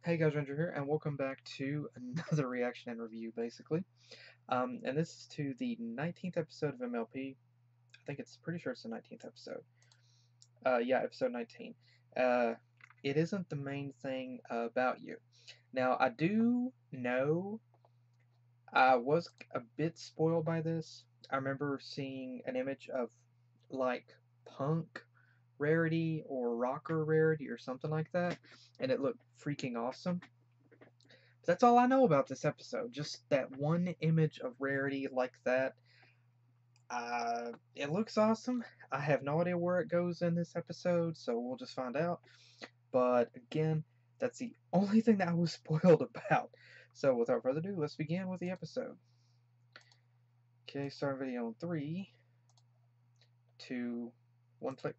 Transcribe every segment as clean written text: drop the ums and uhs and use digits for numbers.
Hey guys, Ranger here, and welcome back to another reaction and review, basically. And this is to the 19th episode of MLP. I think it's pretty sure it's the 19th episode. Yeah, episode 19. Uh, it isn't the main thing about you. Now, I do know I was a bit spoiled by this. I remember seeing an image of like punk Rarity or rocker Rarity or something like that, and it looked freaking awesome. That's all I know about this episode. Just that one image of Rarity like that. It looks awesome. I have no idea where it goes in this episode, so we'll just find out. But again, that's the only thing that I was spoiled about. So without further ado, let's begin with the episode. Okay, start video in 3, 2, 1, click.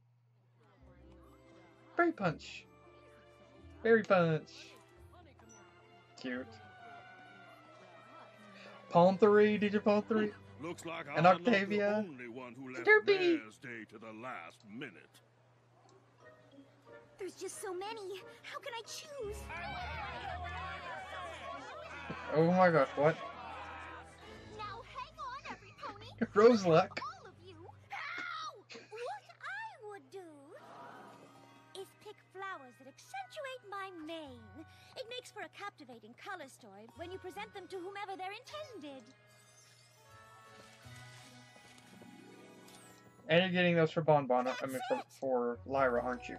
Berry Punch! Berry Punch! Cute. Palm 3, did you Palm 3? Looks like And I'm Octavia. not the only one who left Derpy. their stay to the last minute. There's just so many. How can I choose? Oh my gosh, what? Now hang on, every pony. Rose luck. All of you. Ow! What I would do is pick flowers that accentuate my mane. It makes for a captivating color story when you present them to whomever they're intended. And you're getting those for for Lyra, aren't you?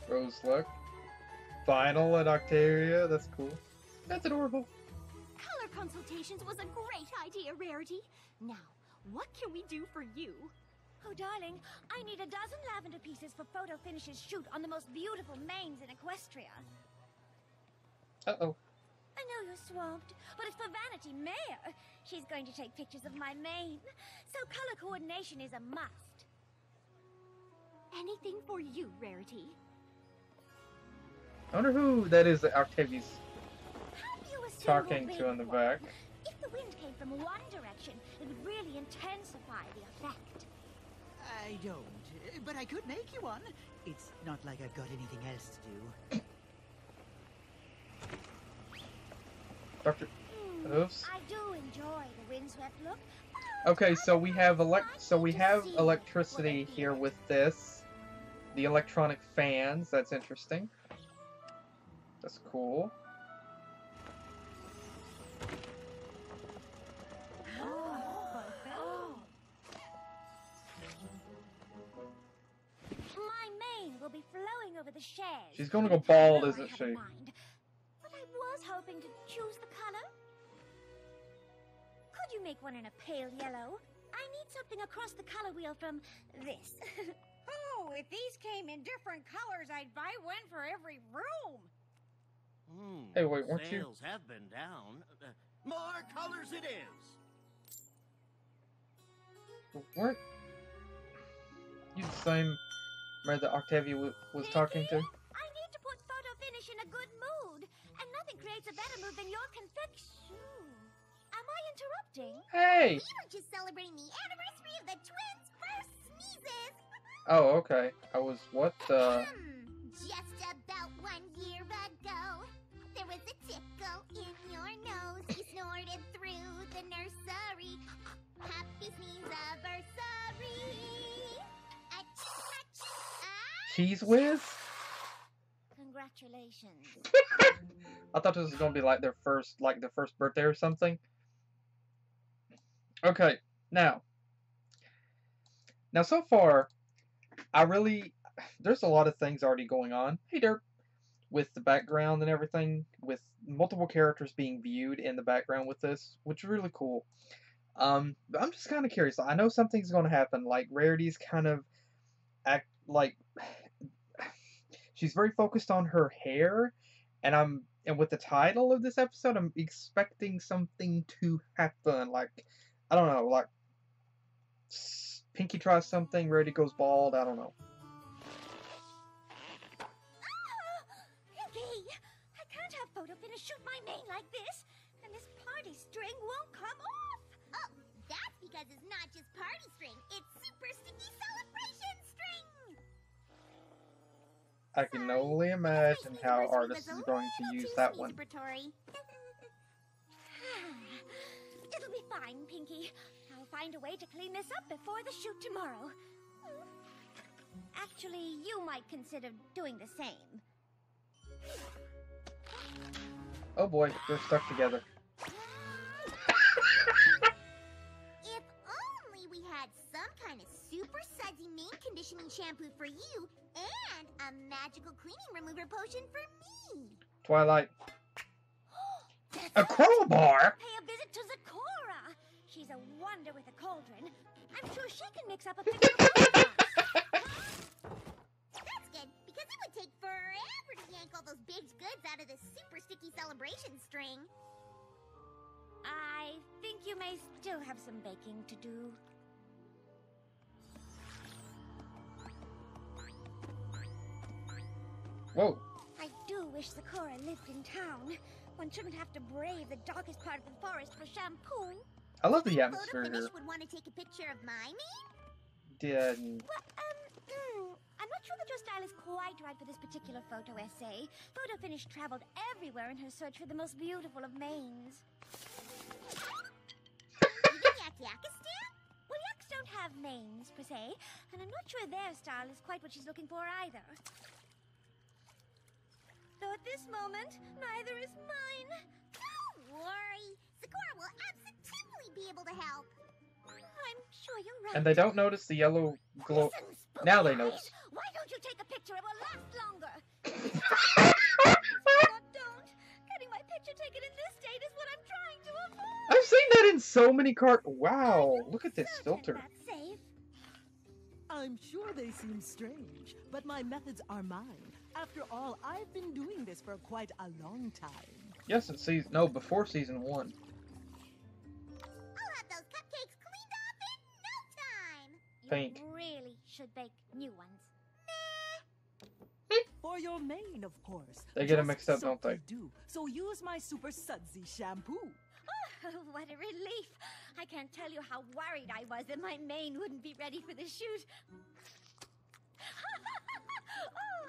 Rose luck. Final and Octavia, that's cool. That's adorable. Color consultations was a great idea, Rarity. Now, what can we do for you? Oh, darling, I need a dozen lavender pieces for photo finishes shoot on the most beautiful manes in Equestria. Uh-oh. I know you're swamped, but it's for Vanity Mare. She's going to take pictures of my mane, so color coordination is a must. Anything for you, Rarity. I wonder who that is that Octavia's Have you a talking single to in the wind back. one? If the wind came from one direction, it would really intensify the effect. I don't, but I could make you one. It's not like I've got anything else to do. Dr. Oops. I do enjoy the windswept look. Okay, so we have electricity here with this. The electronic fans, that's interesting. That's cool. My mane will be flowing over the shares. She's gonna go bald, I isn't have she? in mind. But I was hoping to choose the color. Could you make one in a pale yellow? I need something across the color wheel from this. Oh, if these came in different colors, I'd buy one for every room. Hey, wait, weren't you? Sales have been down. More colors it is. Weren't you the same man that Octavia was talking to? I need to put photo finish in a good mood, and nothing creates a better mood than your confection. Am I interrupting? Hey! We were just celebrating the anniversary of the twins' first sneezes. Oh, okay. I was what the... Just about 1 year ago, there was a tickle in your nose. You snorted through the nursery. Happy sneeze anniversary. Cheese Whiz? Congratulations. I thought this was gonna be like their first birthday or something. Okay, now so far, there's a lot of things already going on. Hey, Derp, with the background and everything, with multiple characters being viewed in the background with this, which is really cool. But I'm just kind of curious. I know something's going to happen. Like Rarity's kind of she's very focused on her hair, and with the title of this episode, I'm expecting something to happen. Like, I don't know, like Pinky tries something, Rarity goes bald. I don't know. Pinky! I can't have photo finish shoot my mane like this, and this party string won't come off. Oh, that's because it's not just party string, it's super sticky celebration string. I can only imagine how artists is going to use that one. It'll be fine, Pinky. I'll find a way to clean this up before the shoot tomorrow. Actually, you might consider doing the same. Oh boy, they're stuck together. If only we had some kind of super sudsy mane conditioning shampoo for you and a magical cleaning remover potion for me. Twilight. A crowbar? Pay a visit to Zakora. She's a wonder with a cauldron. I'm sure she can mix up a picture of That's good, because it would take forever to yank all those baked goods out of this super sticky celebration string. I think you may still have some baking to do. Whoa. I do wish Zakora lived in town. One shouldn't have to brave the darkest part of the forest for shampoo. I love the atmosphere Photo here. finish would want to take a picture of my mane? Didn't. Well, I'm not sure that your style is quite right for this particular photo essay. Photo finish traveled everywhere in her search for the most beautiful of manes. Even Yak-Yakistan? Well, yaks don't have manes, per se, and I'm not sure their style is quite what she's looking for either. Though at this moment, neither is mine. Don't worry. Zakora will absolutely be able to help. I'm sure you're right. And they don't notice the yellow glow. Listen, spooky Now they eyes, notice. Why don't you take a picture? It will last longer. God, don't. Getting my picture taken in this state is what I'm trying to avoid. I've seen that in so many Wow, look at this filter. That's safe. I'm sure they seem strange, but my methods are mine. After all, I've been doing this for quite a long time. Yes, it's season. No, before season 1. I'll have those cupcakes cleaned off in no time. Pink. You really should bake new ones. For your mane, of course. They get 'em Just mixed up, so don't they? you do. So use my super sudsy shampoo. Oh, what a relief. I can't tell you how worried I was that my mane wouldn't be ready for the shoot. Oh.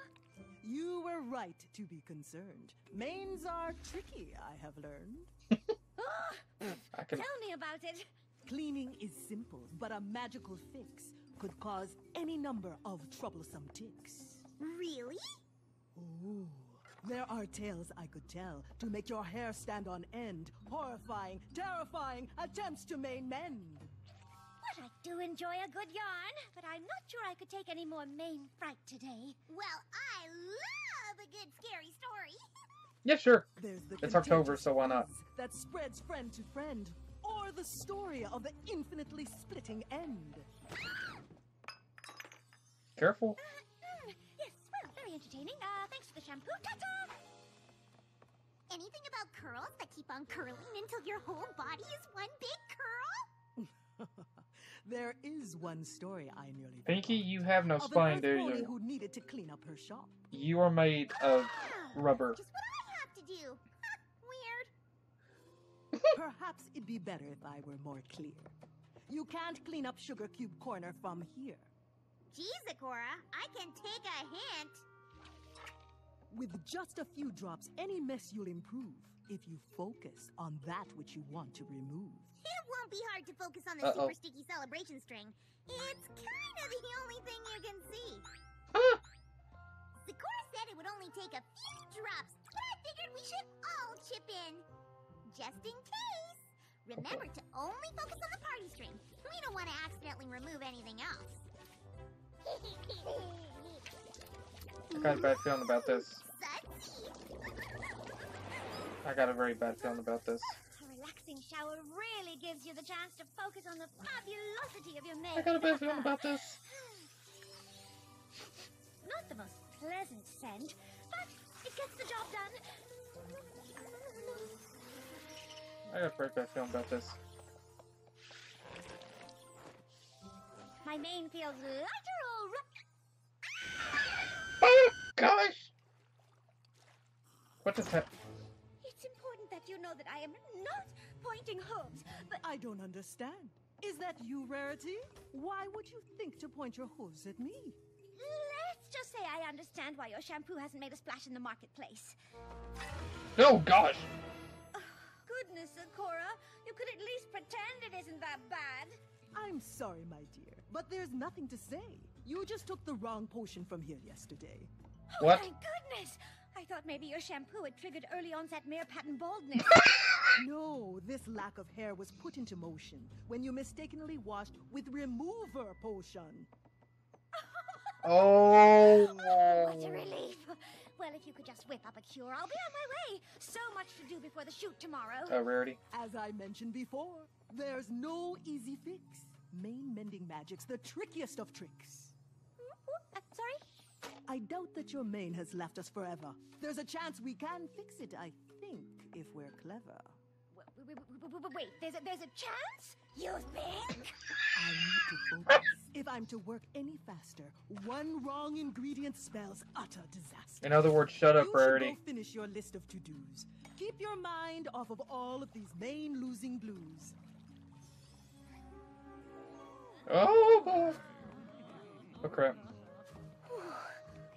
You were right to be concerned. Manes are tricky, I have learned. I can. Tell me about it. Cleaning is simple, but a magical fix could cause any number of troublesome ticks. Really? Ooh, there are tales I could tell to make your hair stand on end. Horrifying, terrifying attempts to mend. Well, I do enjoy a good yarn, but I'm not sure I could take any more mane fright today. Well, I love a good scary story. Yeah, sure. There's the It's October, contagious so why not? buzz that spreads friend to friend, or the story of the infinitely splitting end. Careful. Yes, well, very entertaining. Thanks for the shampoo. Ta-ta! Anything about curls that keep on curling until your whole body is one big curl? There is one story I nearly Pinky, forgot. you have no Of an spine, Earth do pony you? who needed to clean up her shop. You are made of rubber. Just what I have to do. Weird. Perhaps it'd be better if I were more clear. You can't clean up Sugar Cube Corner from here. Gee, Zakora, I can take a hint. With just a few drops, any mess you'll improve if you focus on that which you want to remove. It won't be hard to focus on the super sticky celebration string. It's kind of the only thing you can see. Zakora said it would only take a few drops, but I figured we should all chip in. Just in case. Remember to only focus on the party string. We don't want to accidentally remove anything else. I got a bad feeling about this. Sudsy. I got a very bad feeling about this. A relaxing shower really gives you the chance to focus on the fabulosity of your mane. I got a bad feeling about this. Not the most pleasant scent, but it gets the job done. I got a very bad feeling about this. My mane feels lighter already. Oh gosh! What does that? It's important that you know that I am not pointing hooves, but I don't understand. Is that you, Rarity? Why would you think to point your hooves at me? let's just say I understand why your shampoo hasn't made a splash in the marketplace. Oh gosh. Goodness, Sakura, you could at least pretend it isn't that bad. I'm sorry, my dear, but there's nothing to say. You just took the wrong potion from here yesterday. Oh, What? thank goodness! I thought maybe your shampoo had triggered early onset mare pattern baldness. No, this lack of hair was put into motion when you mistakenly washed with remover potion. Oh. What a relief! Well, if you could just whip up a cure, I'll be on my way. So much to do before the shoot tomorrow. Oh, Rarity. As I mentioned before, there's no easy fix. Main mending magic's the trickiest of tricks. Sorry? I doubt that your mane has left us forever. There's a chance we can fix it, I think, if we're clever. Wait, there's a chance? You think? I need to focus. If I'm to work any faster, one wrong ingredient spells utter disaster. In other words, shut up, You should Rarity. go finish your list of to-dos. Keep your mind off of all of these main losing blues. Oh boy. Oh crap.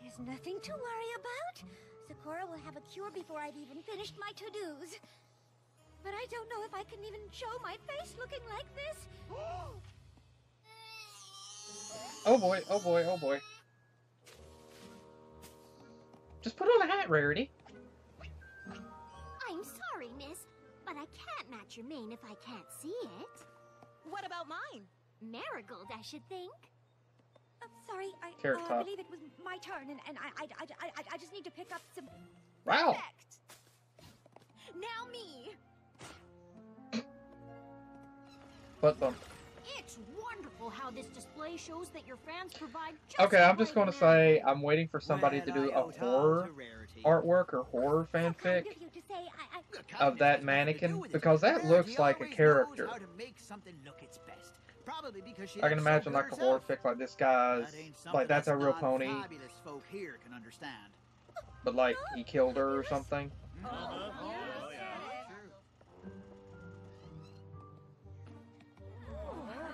There's nothing to worry about. Sakura will have a cure before I've even finished my to-dos. But I don't know if I can even show my face looking like this. Oh boy, oh boy, oh boy. Just put on a hat, Rarity. I'm sorry, miss, but I can't match your mane if I can't see it. What about mine? Marigold, I should think. Sorry, Carrot I top. believe it was my turn, and I just need to pick up some... Wow. Perfect. Now me. Butt bump. It's wonderful how this display shows that your fans provide just Okay, I'm just the gonna right say magic. I'm waiting for somebody to do a horror artwork or horror fanfic Kind of you to say of that mannequin, because that looks like a character. I can imagine like a horror fic like this guy's, like that's a real pony, but like he killed her or something.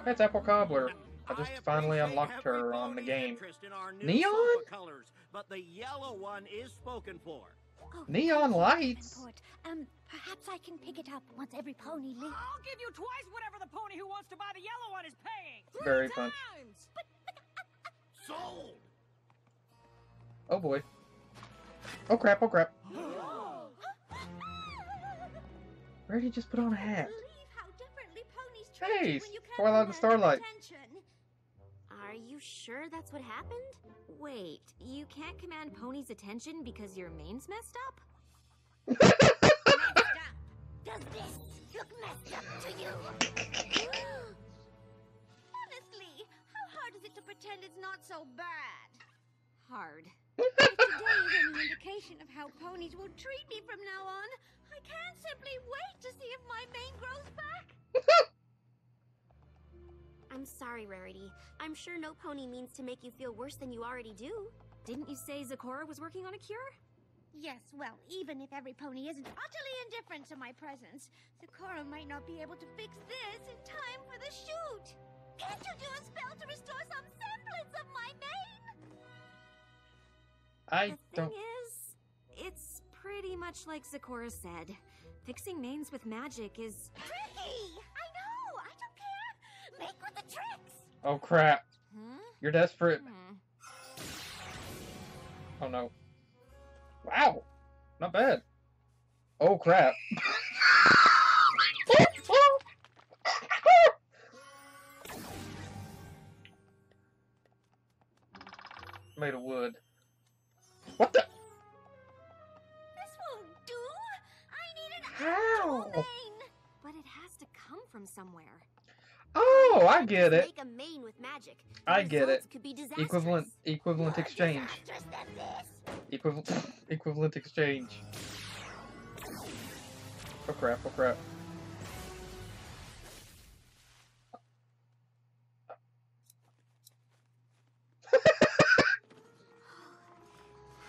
That's Apple Cobbler. I just finally unlocked her on the game. Neon? Colors, but the yellow one is spoken for. Oh, Neon lights. Import. Perhaps I can pick it up once every pony leaves. I'll give you twice whatever the pony who wants to buy the yellow one is paying. Very fun. Sold. Oh boy. Oh crap, oh crap. Rarity just put on a hat. Believe how differently ponies treat Hey, you when you can't Twilight and command their Starlight. attention. Are you sure that's what happened? Wait, you can't command Pony's attention because your mane's messed up? Messed up. Does this look messed up to you? Honestly, how hard is it to pretend it's not so bad? Hard. If today is any indication of how ponies will treat me from now on, I can't simply wait to see if my mane grows back. I'm sorry, Rarity. I'm sure no pony means to make you feel worse than you already do. Didn't you say Zakora was working on a cure? Yes, well, even if every pony isn't utterly indifferent to my presence, Sakura might not be able to fix this in time for the shoot. Can't you do a spell to restore some semblance of my mane? I The don't. thing is, it's pretty much like Zakora said. Fixing manes with magic is... Tricky! I know! I don't care! Make with the tricks! Oh crap. Huh? You're desperate. Hmm. Oh no. Wow. Not bad. Oh crap. Made of wood. What the? This won't do! I need an How? actual mane! But it has to come from somewhere. Oh, I get it. Make a mane with magic. I get results it. Could be disastrous. Equivalent exchange. Disastrous than this! Equivalent exchange. Oh crap, oh crap.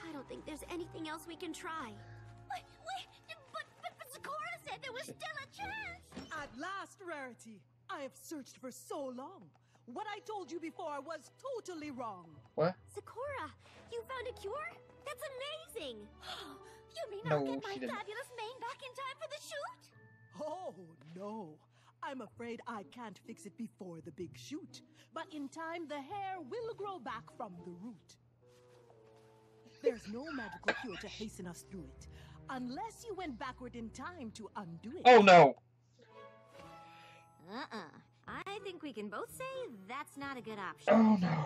I don't think there's anything else we can try. Wait, but Sakura said there was still a chance! At last, Rarity! I have searched for so long. What I told you before was totally wrong. What? Sakura, you found a cure? That's amazing! You mean No, I'll get my she didn't. fabulous mane back in time for the shoot? Oh, no. I'm afraid I can't fix it before the big shoot. But in time, the hair will grow back from the root. There's no magical cure to hasten us through it, unless you went backward in time to undo it. Oh no! I think we can both say that's not a good option. Oh no!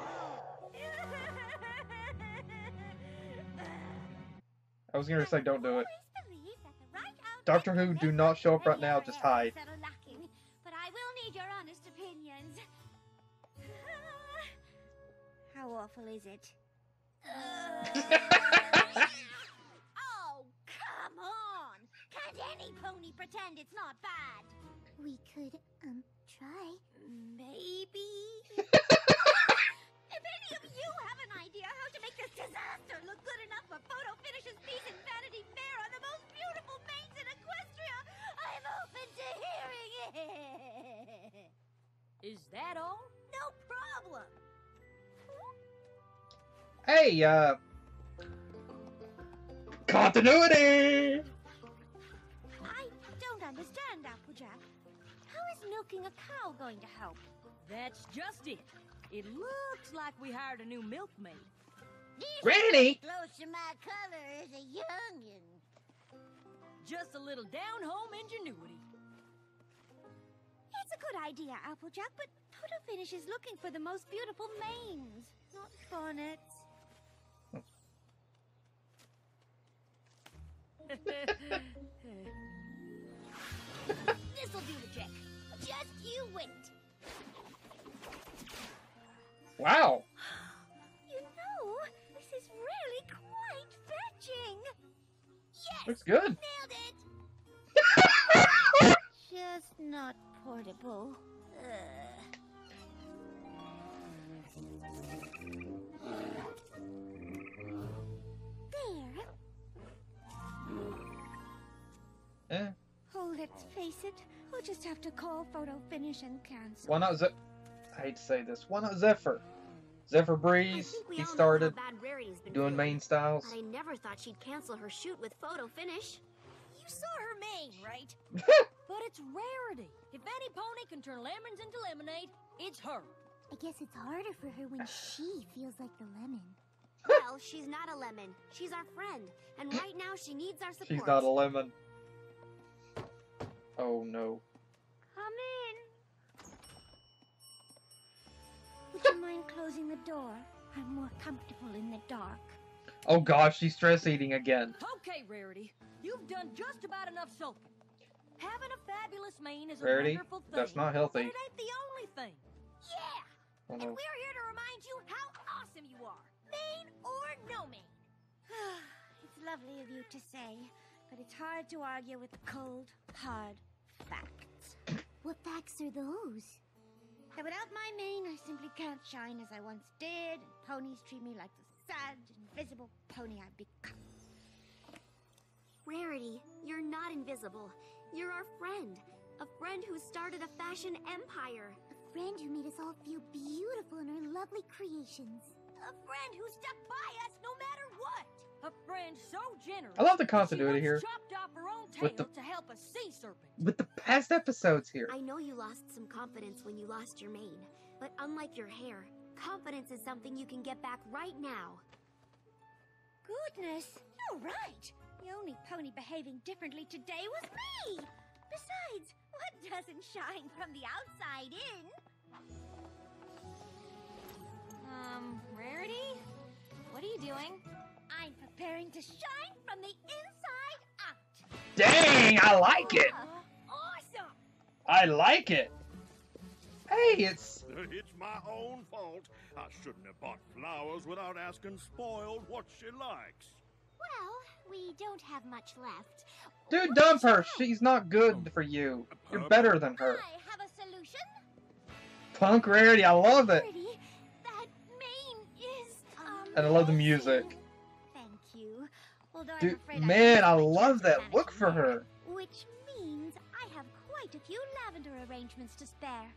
I was gonna say don't do it. Doctor Who, do not show up right now, just hide. But I will need your honest opinions. How awful is it? Oh, come on! Can't any pony pretend it's not bad? We could, try. Maybe? If any of you have an idea how to make this disaster look good enough for photo finishes piece in Vanity Fair on the most beautiful mains in Equestria, I'm open to hearing it! Is that all? No problem! Hey, continuity! I don't understand, Applejack. How is milking a cow going to help? That's just it. It looks like we hired a new milkmaid. Rarity! Close to my color as a youngin'. Just a little down-home ingenuity. It's a good idea, Applejack, but Photo Finish is looking for the most beautiful manes, not bonnets. This'll do the trick. Just you wait. Wow! You know, this is really quite fetching. Yes! Looks good. Nailed it! Just not portable. There. Eh. Oh, let's face it. We'll just have to call Photo Finish and cancel. Why not I hate to say this. Why not Zephyr? Zephyr Breeze, he Know started how bad Rarity's been doing feeling. main styles. But I never thought she'd cancel her shoot with Photo Finish. You saw her mane, right? But it's Rarity. If any pony can turn lemons into lemonade, it's her. I guess it's harder for her when she feels like the lemon. Well, she's not a lemon. She's our friend. And right now she needs our support. She's not a lemon. Oh no. Come in. Would you mind closing the door? I'm more comfortable in the dark. Oh gosh, she's stress eating again. Okay, Rarity. You've done just about enough sulking. Having a fabulous mane is a Rarity, wonderful thing. that's not healthy. But it ain't the only thing. Yeah! Oh And no. we're here to remind you how awesome you are. Mane or no mane. It's lovely of you to say, but it's hard to argue with the cold, hard facts. What facts are those? That without my mane, I simply can't shine as I once did, and ponies treat me like the sad, invisible pony I've become. Rarity, you're not invisible. You're our friend. A friend who started a fashion empire. A friend who made us all feel beautiful in her lovely creations. A friend who stuck by us no matter what. A friend so generous. I love the that continuity she here. once chopped off her own With tail the- to help a sea serpent. With the past episodes here. I know you lost some confidence when you lost your mane, but unlike your hair, confidence is something you can get back right now. Goodness, you're right. The only pony behaving differently today was me. Besides, what doesn't shine from the outside in? Rarity? What are you doing? I'm preparing to shine from the inside out. Dang, I like it. Awesome. I like it. Hey, it's It's my own fault. I shouldn't have bought flowers without asking Spoiled what she likes. Well, we don't have much left. dude, dump her. She's not good for you. You're better than her. I have a solution. Punk Rarity, I love it. Pretty. That mane is And I love the amazing. music. Thank you. Although I'm Dude, afraid man, I missed my love chance to that manage look for hair, her. Which means I have quite a few lavender arrangements to spare.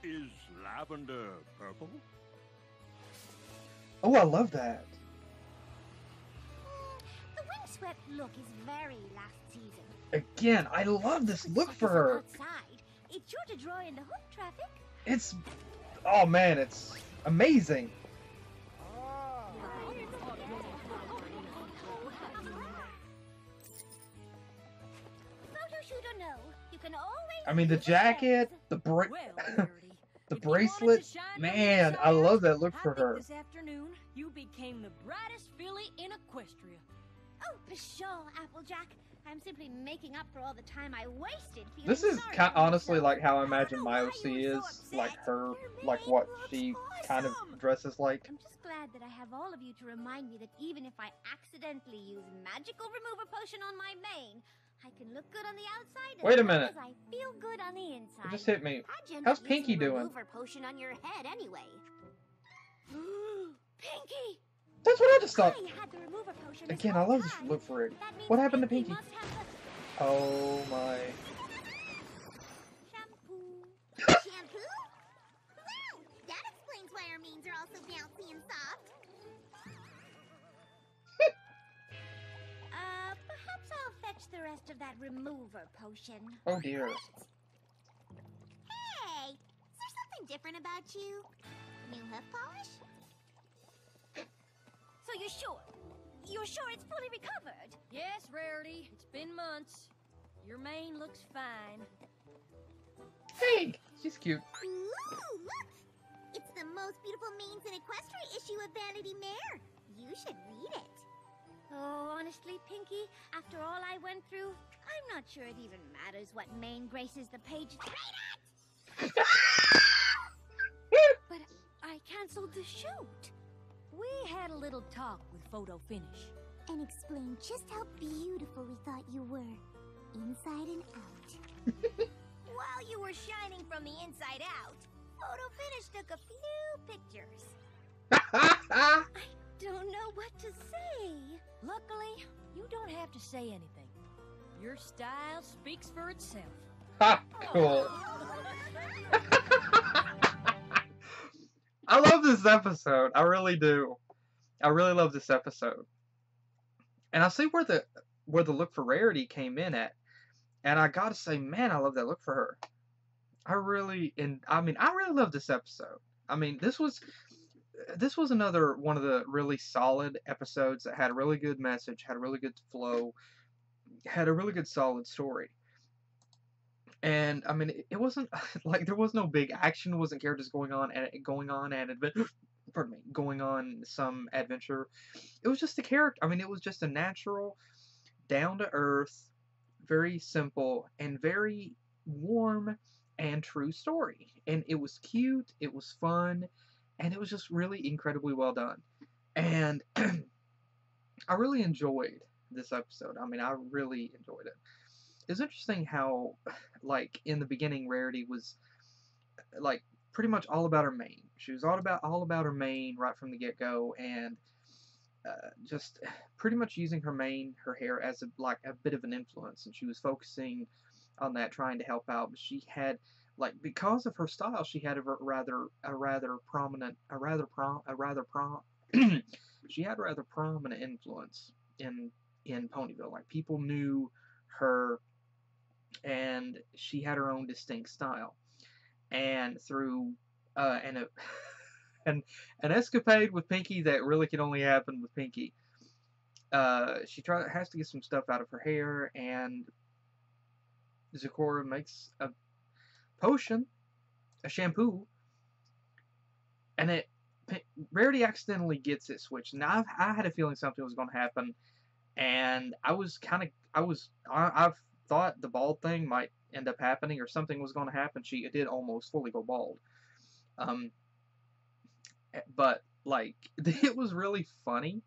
Is lavender purple? Oh, I love that. The windswept look is very last season. Again, I love this Could look set for this up her. outside. It's sure to draw in the hoof traffic. It's, oh man, it's amazing. Photo shoot or no, you can always. I mean, the use jacket, lens. the Well, Rarity, the if you wanted to bracelet, shine from man, the I inside love out, that look I for think her. this afternoon you became the brightest filly in Equestria. Oh, pshaw, Applejack. I'm simply making up for all the time I wasted feeling This is sorry kind for honestly myself. like how I I imagine don't know why Miles you were is, so like upset. her, Your like mane what looks she kind of awesome. dresses like. I'm just glad that I have all of you to remind me that even if I accidentally use magical remover potion on my mane, I can look good on the outside as Wait a long minute. as I feel good on the It inside. just hit me. How'd you end How's up using Pinky the doing? remover potion on your head anyway? Pinky! That's what I just thought. I had the remover potion this Again, I whole love this time. look for it. That means What happened to Pinky? must have the Oh my. shampoo. Shampoo? Wow, that explains why our manes are all so bouncy and soft. Perhaps I'll fetch the rest of that remover potion. Oh dear. Hey, is there something different about you? New hoof polish? So you're sure? You're sure it's fully recovered? Yes, Rarity, it's been months. Your mane looks fine. Hey, she's cute. Ooh, look! It's the most beautiful manes in Equestria issue of Vanity Mare. You should read it. Oh, honestly, Pinky, after all I went through, I'm not sure it even matters what mane graces the page. But I canceled the shoot. We had a little talk with Photo Finish. And explain just how beautiful we thought you were, inside and out. While you were shining from the inside out, Photo Finish took a few pictures. I don't know what to say. Luckily, you don't have to say anything. Your style speaks for itself. Ha, cool. I love this episode. I really do. I really love this episode. And I see where the look for Rarity came in at. And I gotta say, man, I love that look for her. I really love this episode. I mean, this was another one of the really solid episodes that had a really good message, had a really good flow, had a really good solid story. And I mean, it wasn't like there was no big action, wasn't characters going on some adventure. It was just a character. I mean, it was just a natural, down to earth, very simple and very warm and true story. And it was cute, it was fun, and it was just really incredibly well done. And I really enjoyed this episode. I mean, I really enjoyed it. It's interesting how, like, in the beginning, Rarity was, like, pretty much all about her mane. She was all about her mane right from the get-go, and just pretty much using her mane, her hair, as a bit of an influence, and she was focusing on that, trying to help out. But she had, like, because of her style, she had she had a rather prominent influence in Ponyville. Like, people knew her, and she had her own distinct style. And through an escapade with Pinky that really can only happen with Pinky, she has to get some stuff out of her hair, and Zecora makes a potion, a shampoo, and Rarity accidentally gets it switched. Now I had a feeling something was going to happen, and I've thought the bald thing might end up happening, or something was going to happen. She did almost fully go bald. But, like, it was really funny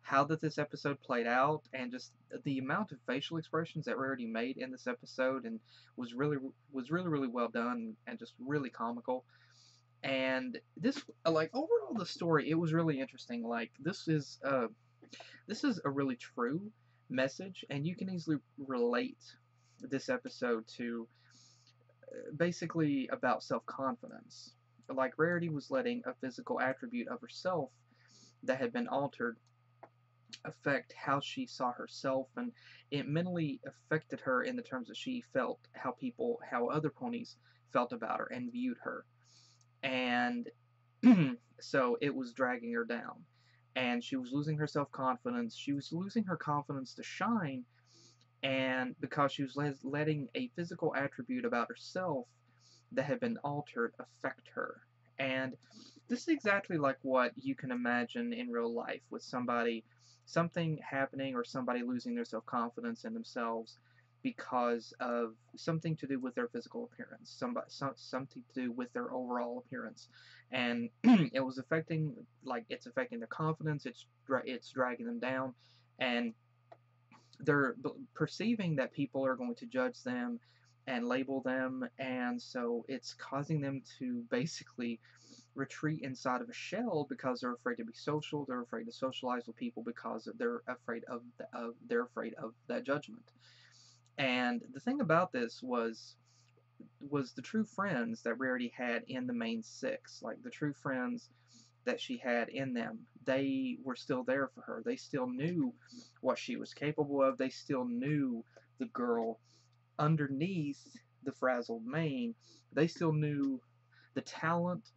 how this episode played out, and just the amount of facial expressions that Rarity made in this episode, and was really well done, and just really comical. And this, like, overall the story, it was really interesting. Like, this is a really true message, and you can easily relate this episode to basically about self-confidence. Like Rarity was letting a physical attribute of herself that had been altered affect how she saw herself, and it mentally affected her in the terms that she felt how other ponies felt about her and viewed her. And so it was dragging her down. And she was losing her self confidence. She was losing her confidence to shine, and because she was letting a physical attribute about herself that had been altered affect her. And this is exactly like what you can imagine in real life with something happening, or somebody losing their self confidence in themselves because of something to do with their physical appearance, something to do with their overall appearance, and it was affecting, like, it's affecting their confidence. It's dragging them down, and they're perceiving that people are going to judge them and label them, and so it's causing them to basically retreat inside of a shell because they're afraid to be social. They're afraid to socialize with people because they're afraid of that judgment. And the thing about this was the true friends that Rarity had in the main six, like the true friends that she had in them, they were still there for her. They still knew what she was capable of. They still knew the girl underneath the frazzled mane. They still knew the talent,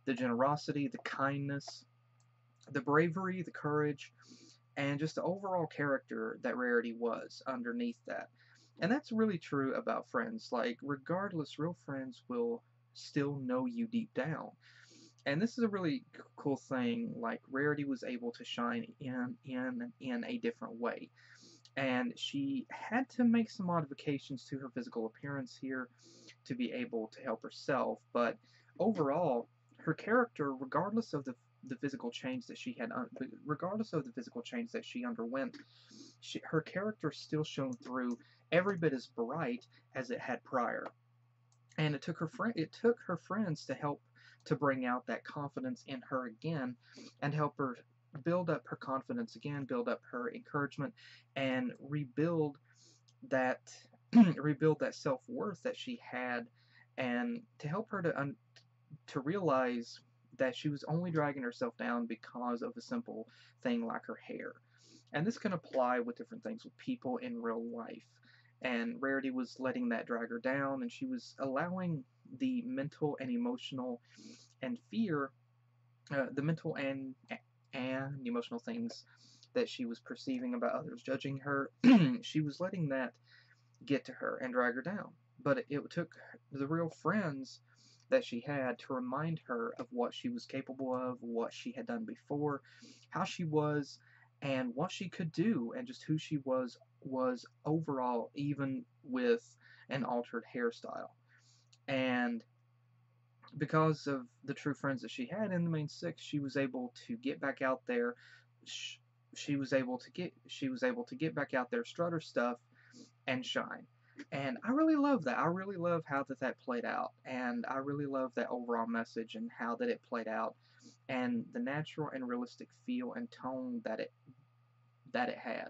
the generosity, the kindness, the bravery, the courage, and just the overall character that Rarity was underneath that. And that's really true about friends. Like, regardless, real friends will still know you deep down. And this is a really cool thing. Like, Rarity was able to shine in a different way, and she had to make some modifications to her physical appearance here to be able to help herself. But overall, her character, the physical change that she had, regardless of the physical change that she underwent, her character still shone through every bit as bright as it had prior. And it took her friends to help to bring out that confidence in her again, and help her build up her confidence again, build up her encouragement, and rebuild that rebuild that self-worth that she had, and to help her to realize that she was only dragging herself down because of a simple thing like her hair. And this can apply with different things with people in real life. And Rarity was letting that drag her down, and she was allowing the mental and emotional and fear, the mental and emotional things that she was perceiving about others judging her, she was letting that get to her and drag her down. But it took the real friends that she had to remind her of what she was capable of, what she had done before, how she was, and what she could do, and just who she was overall, even with an altered hairstyle. And because of the true friends that she had in the main six, she was able to get back out there. She was able to get back out there, strut her stuff, and shine. And I really love that. I really love how that played out, and I really love that overall message and how that it played out, and the natural and realistic feel and tone that it had.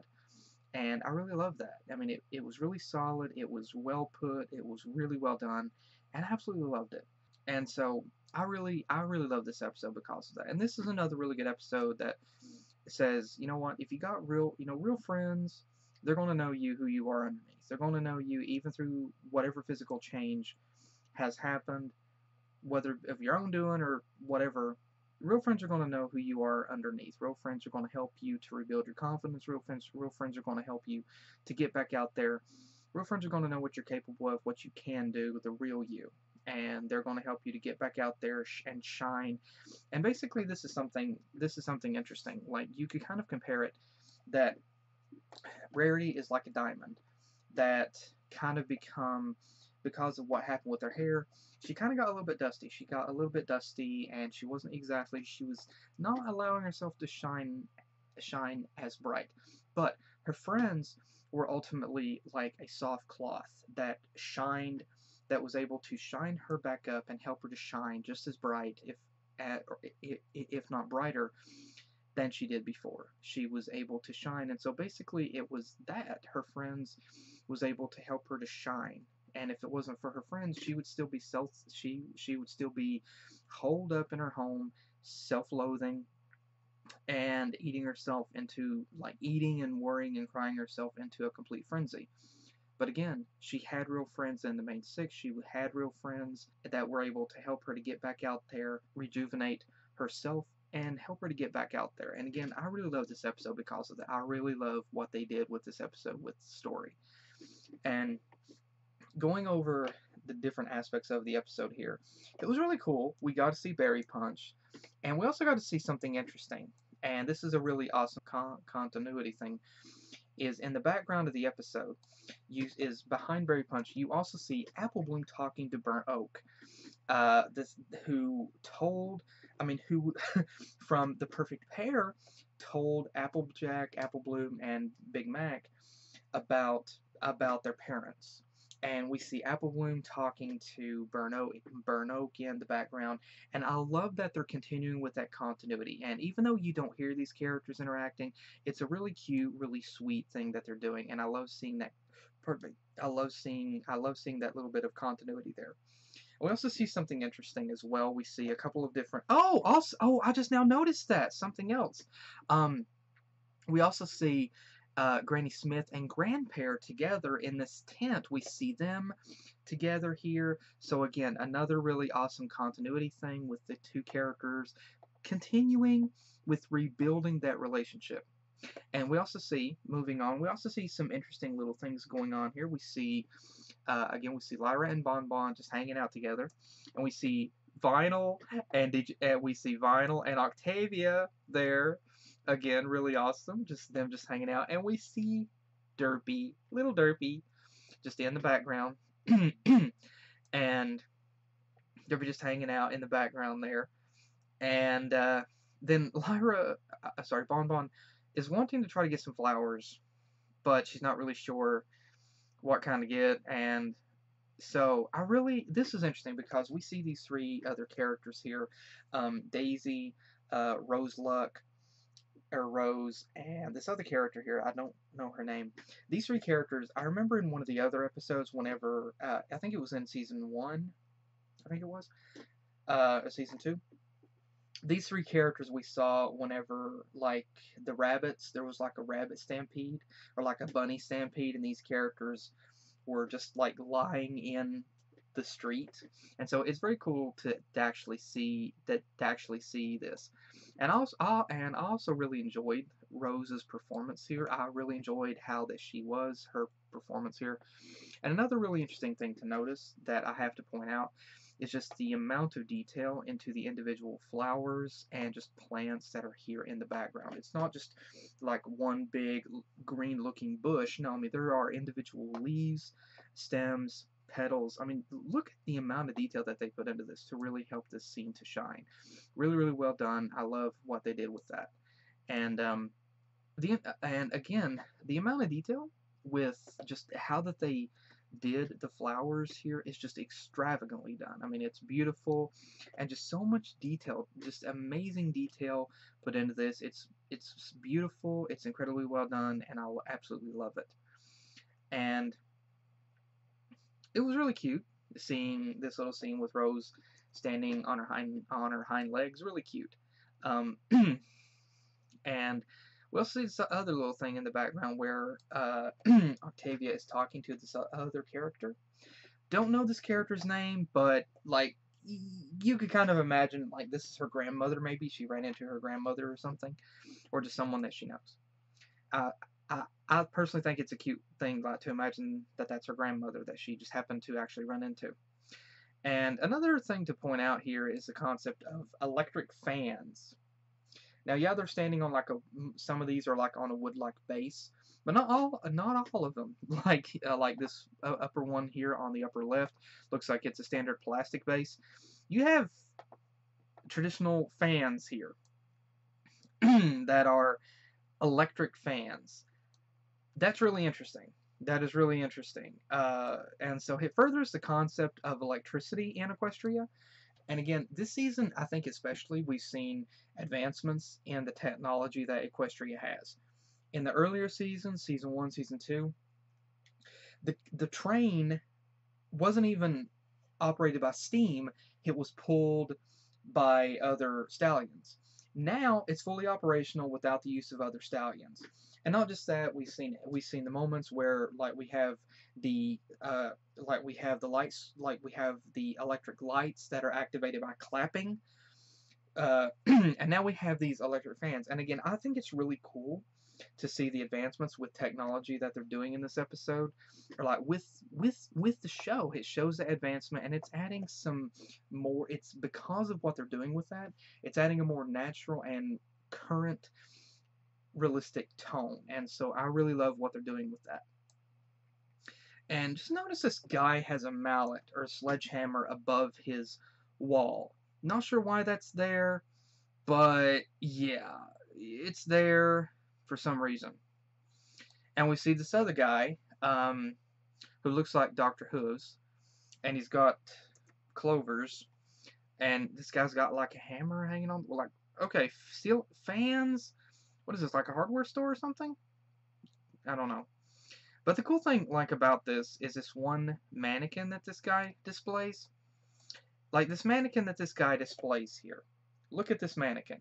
And I really love that. I mean, it was really solid. It was well put. It was really well done, and I absolutely loved it. And so I really love this episode because of that. And this is another really good episode that says, you know what, if you got real friends, they're going to know you who you are underneath. They're going to know you even through whatever physical change has happened, whether of your own doing or whatever. Real friends are going to know who you are underneath. Real friends are going to help you to rebuild your confidence. Real friends are going to help you to get back out there. Real friends are going to know what you're capable of, what you can do, the real you. And they're going to help you to get back out there and shine. And basically, this is something interesting. Like, you could kind of compare it that Rarity is like a diamond that kind of because of what happened with her hair, she kind of got a little bit dusty. She got a little bit dusty, and she was not allowing herself to shine as bright. But her friends were ultimately like a soft cloth that was able to shine her back up and help her to shine just as bright, if not brighter, than she did before. She was able to shine, and so basically it was that her friends was able to help her to shine, and if it wasn't for her friends, she would still be she would still be holed up in her home, self-loathing, and eating and worrying and crying herself into a complete frenzy. But again, she had real friends in the main six. She had real friends that were able to help her to get back out there, rejuvenate herself, and help her to get back out there. And again, I really love this episode because of that. I really love what they did with this episode, with the story. And going over the different aspects of the episode here, it was really cool. We got to see Berry Punch, and we also got to see something interesting. And this is a really awesome continuity thing. Is in the background of the episode, is behind Berry Punch. You also see Apple Bloom talking to Burnt Oak. This who told, who from The Perfect Pair told Applejack, Apple Bloom, and Big Mac about their parents. And we see Apple Bloom talking to Burnt Oak in the background, and I love that they're continuing with that continuity. And even though you don't hear these characters interacting, it's a really cute, really sweet thing that they're doing, and I love seeing that. Perfect. I love seeing that little bit of continuity there. We also see something interesting as well. We see a couple of different. I just now noticed that something else. We also see Granny Smith and Grandpère together in this tent. We see them together here. So again, another really awesome continuity thing with the two characters continuing with rebuilding that relationship. And we also see, moving on, we also see some interesting little things going on here. We see, we see Lyra and Bon Bon just hanging out together, and we see Vinyl and Octavia there. Again, really awesome. Just them just hanging out. And we see little Derpy, just in the background. And Derpy just hanging out in the background there. And then Bon Bon is wanting to try to get some flowers, but she's not really sure what kind to get. And so this is interesting because we see these three other characters here, Daisy, Rose, and this other character here, I don't know her name. These three characters, I remember in one of the other episodes, whenever, I think it was in season 1, or season 2. These three characters we saw whenever, like, the rabbits, there was like a rabbit stampede, or like a bunny stampede, and these characters were just like lying in the street. And so it's very cool to actually see this. And I also really enjoyed Rose's performance here. I really enjoyed how her performance here. And another really interesting thing to notice that I have to point out is just the amount of detail into the individual flowers and just plants that are here in the background. It's not just like one big green looking bush. No, there are individual leaves, stems, petals. Look at the amount of detail that they put into this to really help this scene to shine. Really, really well done. I love what they did with that. And again, the amount of detail with just how that they did the flowers here is just extravagantly done. It's beautiful, and just so much detail, just amazing detail put into this. It's beautiful, it's incredibly well done, and I absolutely love it. And it was really cute seeing this little scene with Rose standing on her hind legs. Really cute. And we'll see this other little thing in the background where Octavia is talking to this other character. Don't know this character's name, but like you could kind of imagine like this is her grandmother. Maybe she ran into her grandmother or something, or just someone that she knows. I personally think it's a cute thing to imagine that that's her grandmother that she just happened to actually run into. And another thing to point out here is the concept of electric fans. Now, yeah, they're standing on some of these are like on a wood-like base, but not all of them. Like this upper one here on the upper left looks like it's a standard plastic base. You have traditional fans here that are electric fans. That's really interesting. That is really interesting. And so it furthers the concept of electricity in Equestria. And again, this season, I think especially, we've seen advancements in the technology that Equestria has. In the earlier seasons, season 1, season 2, the train wasn't even operated by steam. It was pulled by other stallions. Now it's fully operational without the use of other stallions. And not just that, we've seen the moments where we have the lights, we have the electric lights that are activated by clapping. And now we have these electric fans. And again, I think it's really cool to see the advancements with technology that they're doing in this episode, or with the show. It shows the advancement, and it's adding some more. It's because of what they're doing with that. It's adding a more natural and current, realistic tone, and so I really love what they're doing with that. And just notice this guy has a mallet or a sledgehammer above his wall. Not sure why that's there, but yeah, it's there for some reason. And we see this other guy, who looks like Dr. Hooves, and he's got clovers, and this guy's got like a hammer hanging on, okay, steel fans? What is this, like a hardware store or something? I don't know. But the cool thing, about this is this one mannequin that this guy displays. Like, this mannequin that this guy displays here. Look at this mannequin.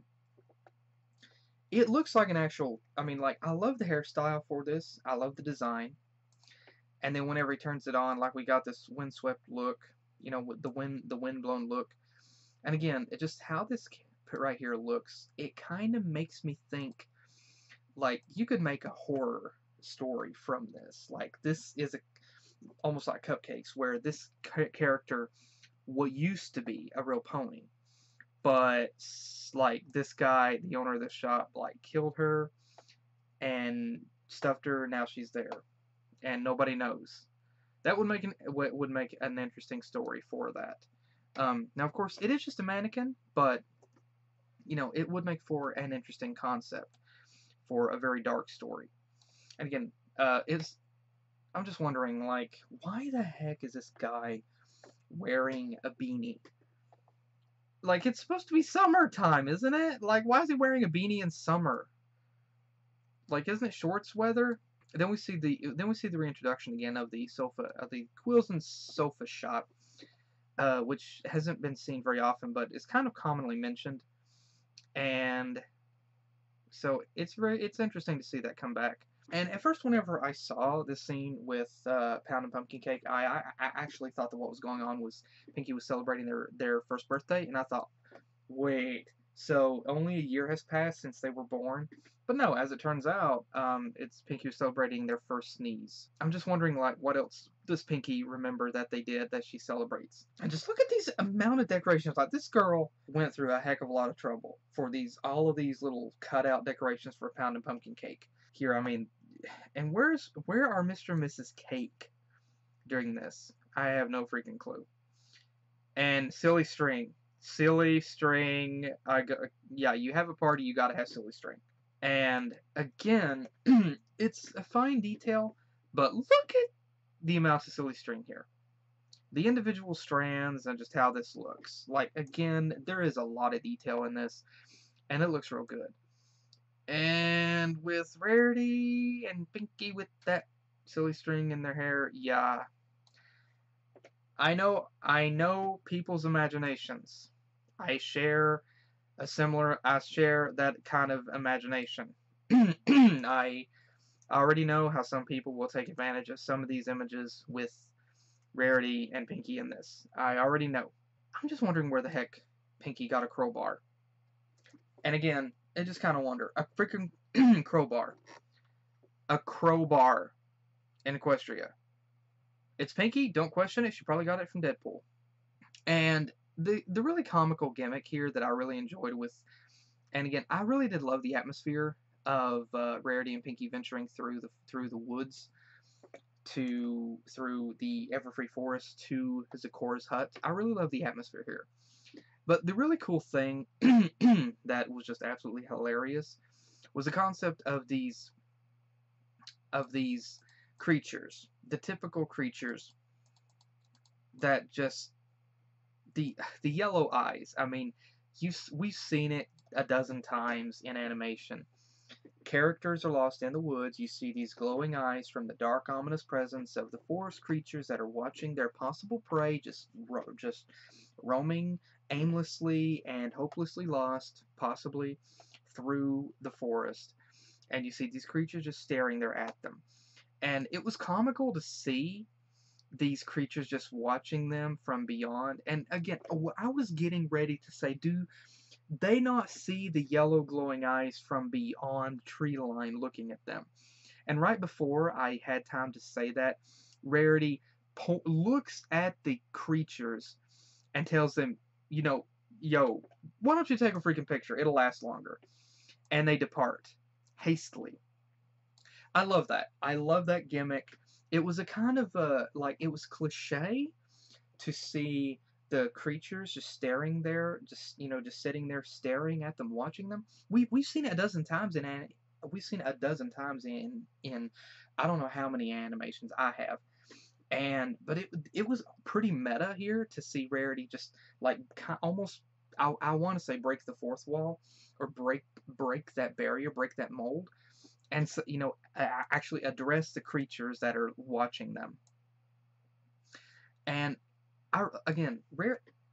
It looks like an actual, I love the hairstyle for this. I love the design. And then whenever he turns it on, we got this windswept look, with the wind-blown look. And again, it just, how this right here looks, it kind of makes me think, you could make a horror story from this. This is almost like Cupcakes, where this character what used to be a real pony, but this guy, the owner of the shop, killed her and stuffed her. Now she's there, and nobody knows. That would make an interesting story for that. Now, of course, it is just a mannequin, but it would make for an interesting concept for a very dark story. And again, I'm just wondering, why the heck is this guy wearing a beanie? It's supposed to be summertime, isn't it? Why is he wearing a beanie in summer? Isn't it shorts weather? And then we see the reintroduction again of the Quills and Sofa shop, which hasn't been seen very often, but is kind of commonly mentioned. And so it's interesting to see that come back. And at first, whenever I saw this scene with Pound and Pumpkin Cake, I actually thought that what was going on was Pinky was celebrating their first birthday, and I thought, wait, so only a year has passed since they were born? But no, as it turns out, it's Pinky was celebrating their first sneeze. I'm just wondering, what else does Pinky remember that they did that she celebrates? And just look at these amount of decorations. This girl went through a heck of a lot of trouble for all of these little cutout decorations for Pound and Pumpkin Cake. Here, and where are Mr. and Mrs. Cake during this? I have no freaking clue. And silly string, yeah, you have a party, you gotta have silly string. And again, it's a fine detail, but look at the amounts of silly string here. The individual strands and just how this looks. Again, there is a lot of detail in this, and it looks real good. And with Rarity and Pinky with that silly string in their hair, yeah. I know people's imaginations. I share that kind of imagination. I already know how some people will take advantage of some of these images with Rarity and Pinky in this. I already know. I'm just wondering where the heck Pinky got a crowbar. And again, I just kind of wonder. A freaking crowbar. A crowbar in Equestria. It's Pinky, don't question it. She probably got it from Deadpool. And the really comical gimmick here that I really enjoyed and again, I really did love the atmosphere of Rarity and Pinky venturing through the woods through the Everfree Forest to Zikora's hut. I really love the atmosphere here. But the really cool thing that was just absolutely hilarious was the concept of these creatures, the typical creatures that just the yellow eyes. We've seen it a dozen times in animation. Characters are lost in the woods. You see these glowing eyes from the dark, ominous presence of the forest creatures that are watching their possible prey just roaming aimlessly and hopelessly lost, possibly through the forest. And you see these creatures just staring there at them. And it was comical to see these creatures just watching them from beyond. And again, I was getting ready to say, do they not see the yellow glowing eyes from beyond the tree line looking at them? And right before I had time to say that, Rarity looks at the creatures and tells them, you know, yo, why don't you take a freaking picture? It'll last longer. And they depart hastily. I love that. I love that gimmick. It was a kind of like, it was cliche to see the creatures just staring there, just sitting there staring at them, watching them. We've seen it a dozen times we've seen it a dozen times in I don't know how many animations I have. But it was pretty meta here to see Rarity just like almost, I want to say, break the fourth wall, or break that barrier, break that mold, and so, actually address the creatures that are watching them. And again,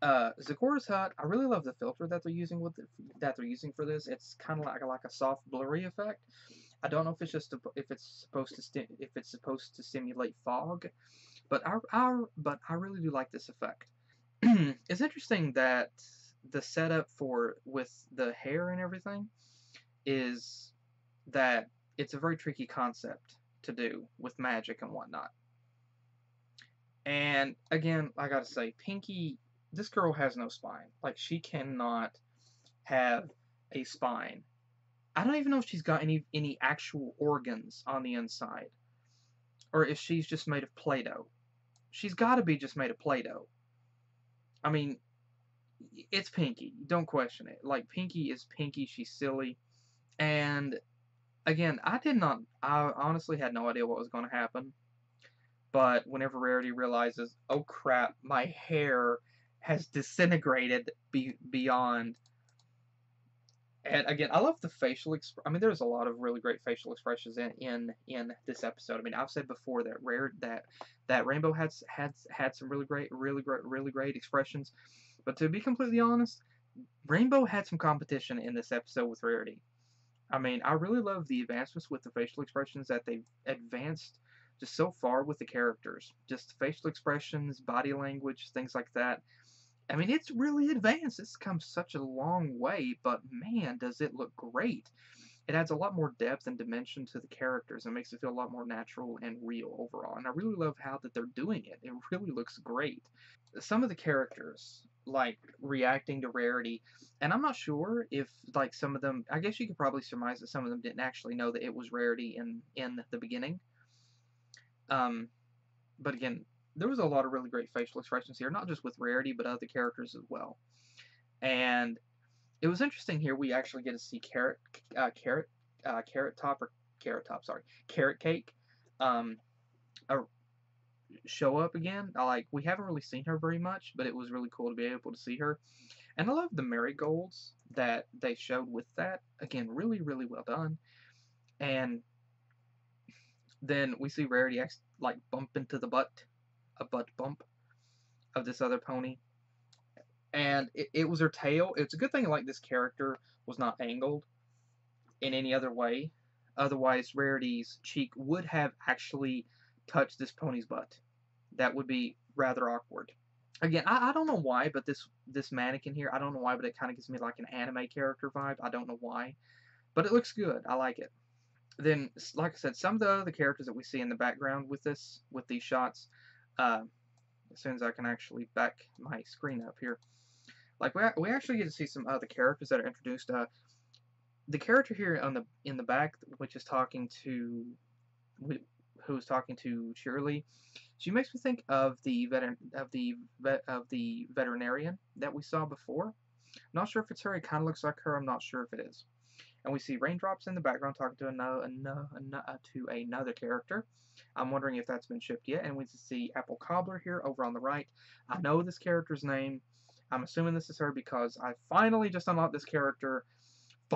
Zagor's Hut, I really love the filter that they're using for this. It's kind of like a soft blurry effect. I don't know if it's just if it's supposed to simulate fog, but I really do like this effect. It's interesting that the setup with the hair and everything is that it's a very tricky concept to do with magic and whatnot. And again, I gotta say, Pinky, this girl has no spine. Like, she cannot have a spine. I don't even know if she's got any actual organs on the inside, or if she's just made of Play-Doh. She's got to be just made of Play-Doh. I mean, it's Pinky. Don't question it. Like, Pinky is Pinky. She's silly. And again, I honestly had no idea what was going to happen. But whenever Rarity realizes, oh crap, my hair has disintegrated beyond. And again, I love the facial expression. I mean, there's a lot of really great facial expressions in this episode. I mean, I've said before that Rainbow had some really great expressions. But to be completely honest, Rainbow had some competition in this episode with Rarity. I mean, I really love the advancements with the facial expressions that they've advanced just so far with the characters. Just facial expressions, body language, things like that. I mean, it's really advanced. It's come such a long way, but man, does it look great. It adds a lot more depth and dimension to the characters and makes it feel a lot more natural and real overall. And I really love how that they're doing it. It really looks great. Some of the characters, like, reacting to Rarity, and I'm not sure if, like, some of them, I guess you could probably surmise that some of them didn't actually know that it was Rarity in the beginning. But again, there was a lot of really great facial expressions here, not just with Rarity, but other characters as well. And it was interesting here. We actually get to see Carrot Cake, show up again. We haven't really seen her very much, but it was really cool to be able to see her. And I love the marigolds that they showed with that. Again, really, really well done. And then we see Rarity bump into a butt bump of this other pony. And it was her tail. It's a good thing this character was not angled in any other way. Otherwise, Rarity's cheek would have actually touched this pony's butt. That would be rather awkward. Again, I don't know why, but this mannequin here, I don't know why, but it kind of gives me like an anime character vibe. I don't know why. But it looks good. I like it. Then, like I said, some of the other characters that we see in the background with these shots, as soon as I can actually back my screen up here, we actually get to see some other characters that are introduced. The character here in the back, which is who's talking to Shirley, she makes me think of the veterinarian that we saw before. I'm not sure if it's her. It kind of looks like her. I'm not sure if it is. And we see Raindrops in the background talking to another character. I'm wondering if that's been shipped yet. And we see Apple Cobbler here over on the right. I know this character's name. I'm assuming this is her because I finally just unlocked this character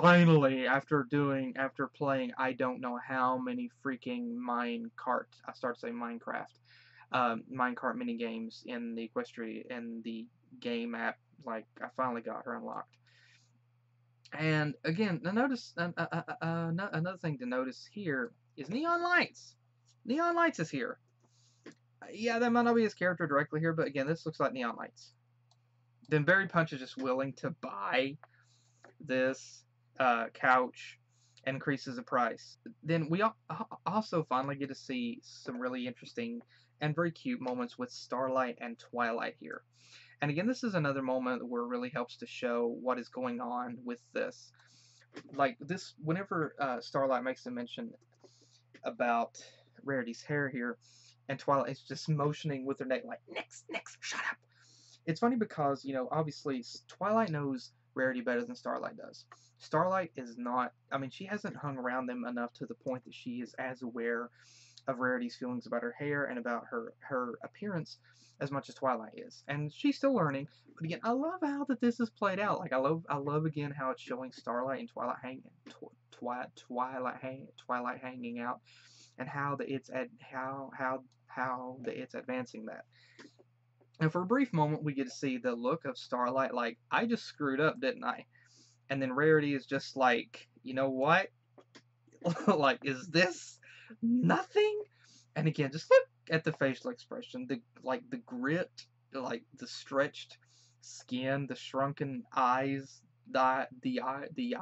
finally, after playing I don't know how many freaking Minecraft minecart mini games in the game app, like I finally got her unlocked. And again, another thing to notice here is neon lights. Neon lights is here. Yeah, that might not be his character directly here, but again, this looks like neon lights. Then Barry Punch is just willing to buy this couch and increases the price. Then we also finally get to see some really interesting and very cute moments with Starlight and Twilight here. And again, this is another moment where it really helps to show what is going on with this. Like this, whenever Starlight makes a mention about Rarity's hair here, and Twilight is just motioning with her neck like, next, shut up. It's funny because, you know, obviously Twilight knows Rarity better than Starlight does. Starlight is not, I mean, she hasn't hung around them enough to the point that she is as aware of Rarity's feelings about her hair and about her appearance as much as Twilight is. And she's still learning. But again, I love how that this is played out. Like I love again how it's showing Starlight and Twilight hanging out, and how it's advancing that. And for a brief moment, we get to see the look of Starlight, like, I just screwed up, didn't I? And then Rarity is just like, you know what? Like, is this nothing? And again, just look at the facial expression, the grit, like the stretched skin, the shrunken eyes, the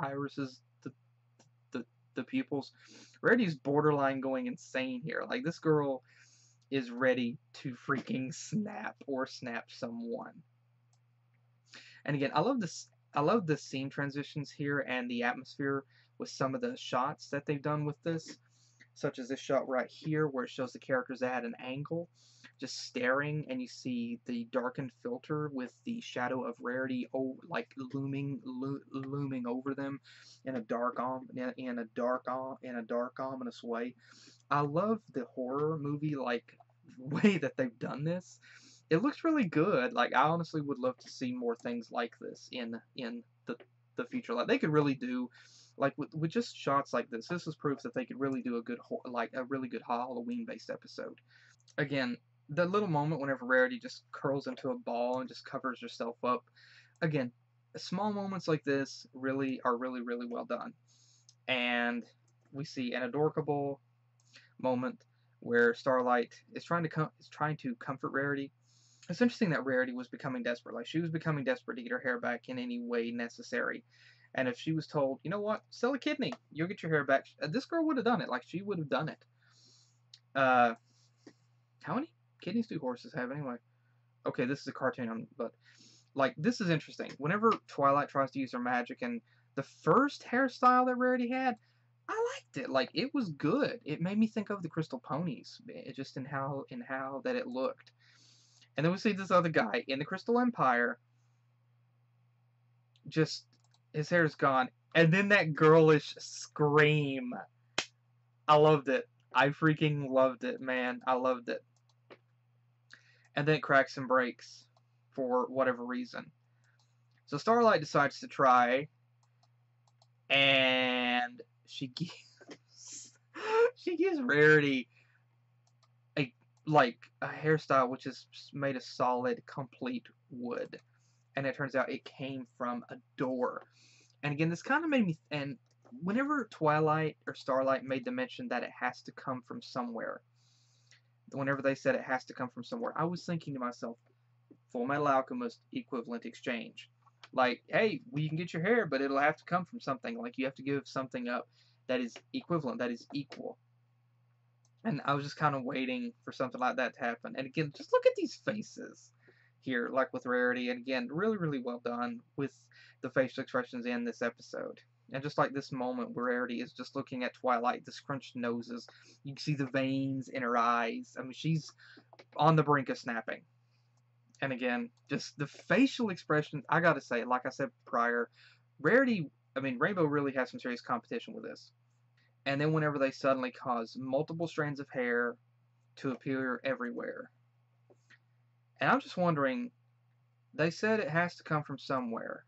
irises, the pupils. Rarity's borderline going insane here. Like, this girl is ready to freaking snap someone. And again, I love the scene transitions here and the atmosphere with some of the shots that they've done with this, such as this shot right here where it shows the characters at an angle just staring, and you see the darkened filter with the shadow of Rarity like looming over them in a dark ominous way. I love the horror movie like way that they've done this. It looks really good. Like, I honestly would love to see more things like this in the future. Like, they could really do, like, with just shots like this. This is proof that they could really do a really good Halloween based episode. Again, the little moment whenever Rarity just curls into a ball and just covers herself up. Again, small moments like this really are really well done. And we see an adorable moment where Starlight is trying to comfort Rarity. It's interesting that Rarity was becoming desperate. Like, she was becoming desperate to get her hair back in any way necessary. And if she was told, you know what, sell a kidney, you'll get your hair back, this girl would have done it. Like, she would have done it. How many kidneys do horses have anyway? Okay, this is a cartoon, but like, this is interesting. Whenever Twilight tries to use her magic, and the first hairstyle that Rarity had, I liked it. Like, it was good. It made me think of the Crystal Ponies, just in how that it looked. And then we see this other guy in the Crystal Empire. Just, his hair's gone. And then that girlish scream. I loved it. I freaking loved it, man. I loved it. And then it cracks and breaks for whatever reason. So Starlight decides to try. And she gives Rarity a hairstyle which is made of solid, complete wood. And it turns out it came from a door. And again, this kind of made me, and whenever Twilight or Starlight made the mention that it has to come from somewhere, whenever they said it has to come from somewhere, I was thinking to myself, Full Metal Alchemist equivalent exchange. Like, hey, well, you can get your hair, but it'll have to come from something. Like, you have to give something up that is equivalent, that is equal. And I was just kind of waiting for something like that to happen. And again, just look at these faces here, like with Rarity. And again, really well done with the facial expressions in this episode. And just like this moment where Rarity is just looking at Twilight, the scrunched noses. You can see the veins in her eyes. I mean, she's on the brink of snapping. And again, just the facial expressions, I gotta say, like I said prior, Rainbow really has some serious competition with this. And then whenever they suddenly cause multiple strands of hair to appear everywhere. And I'm just wondering, they said it has to come from somewhere.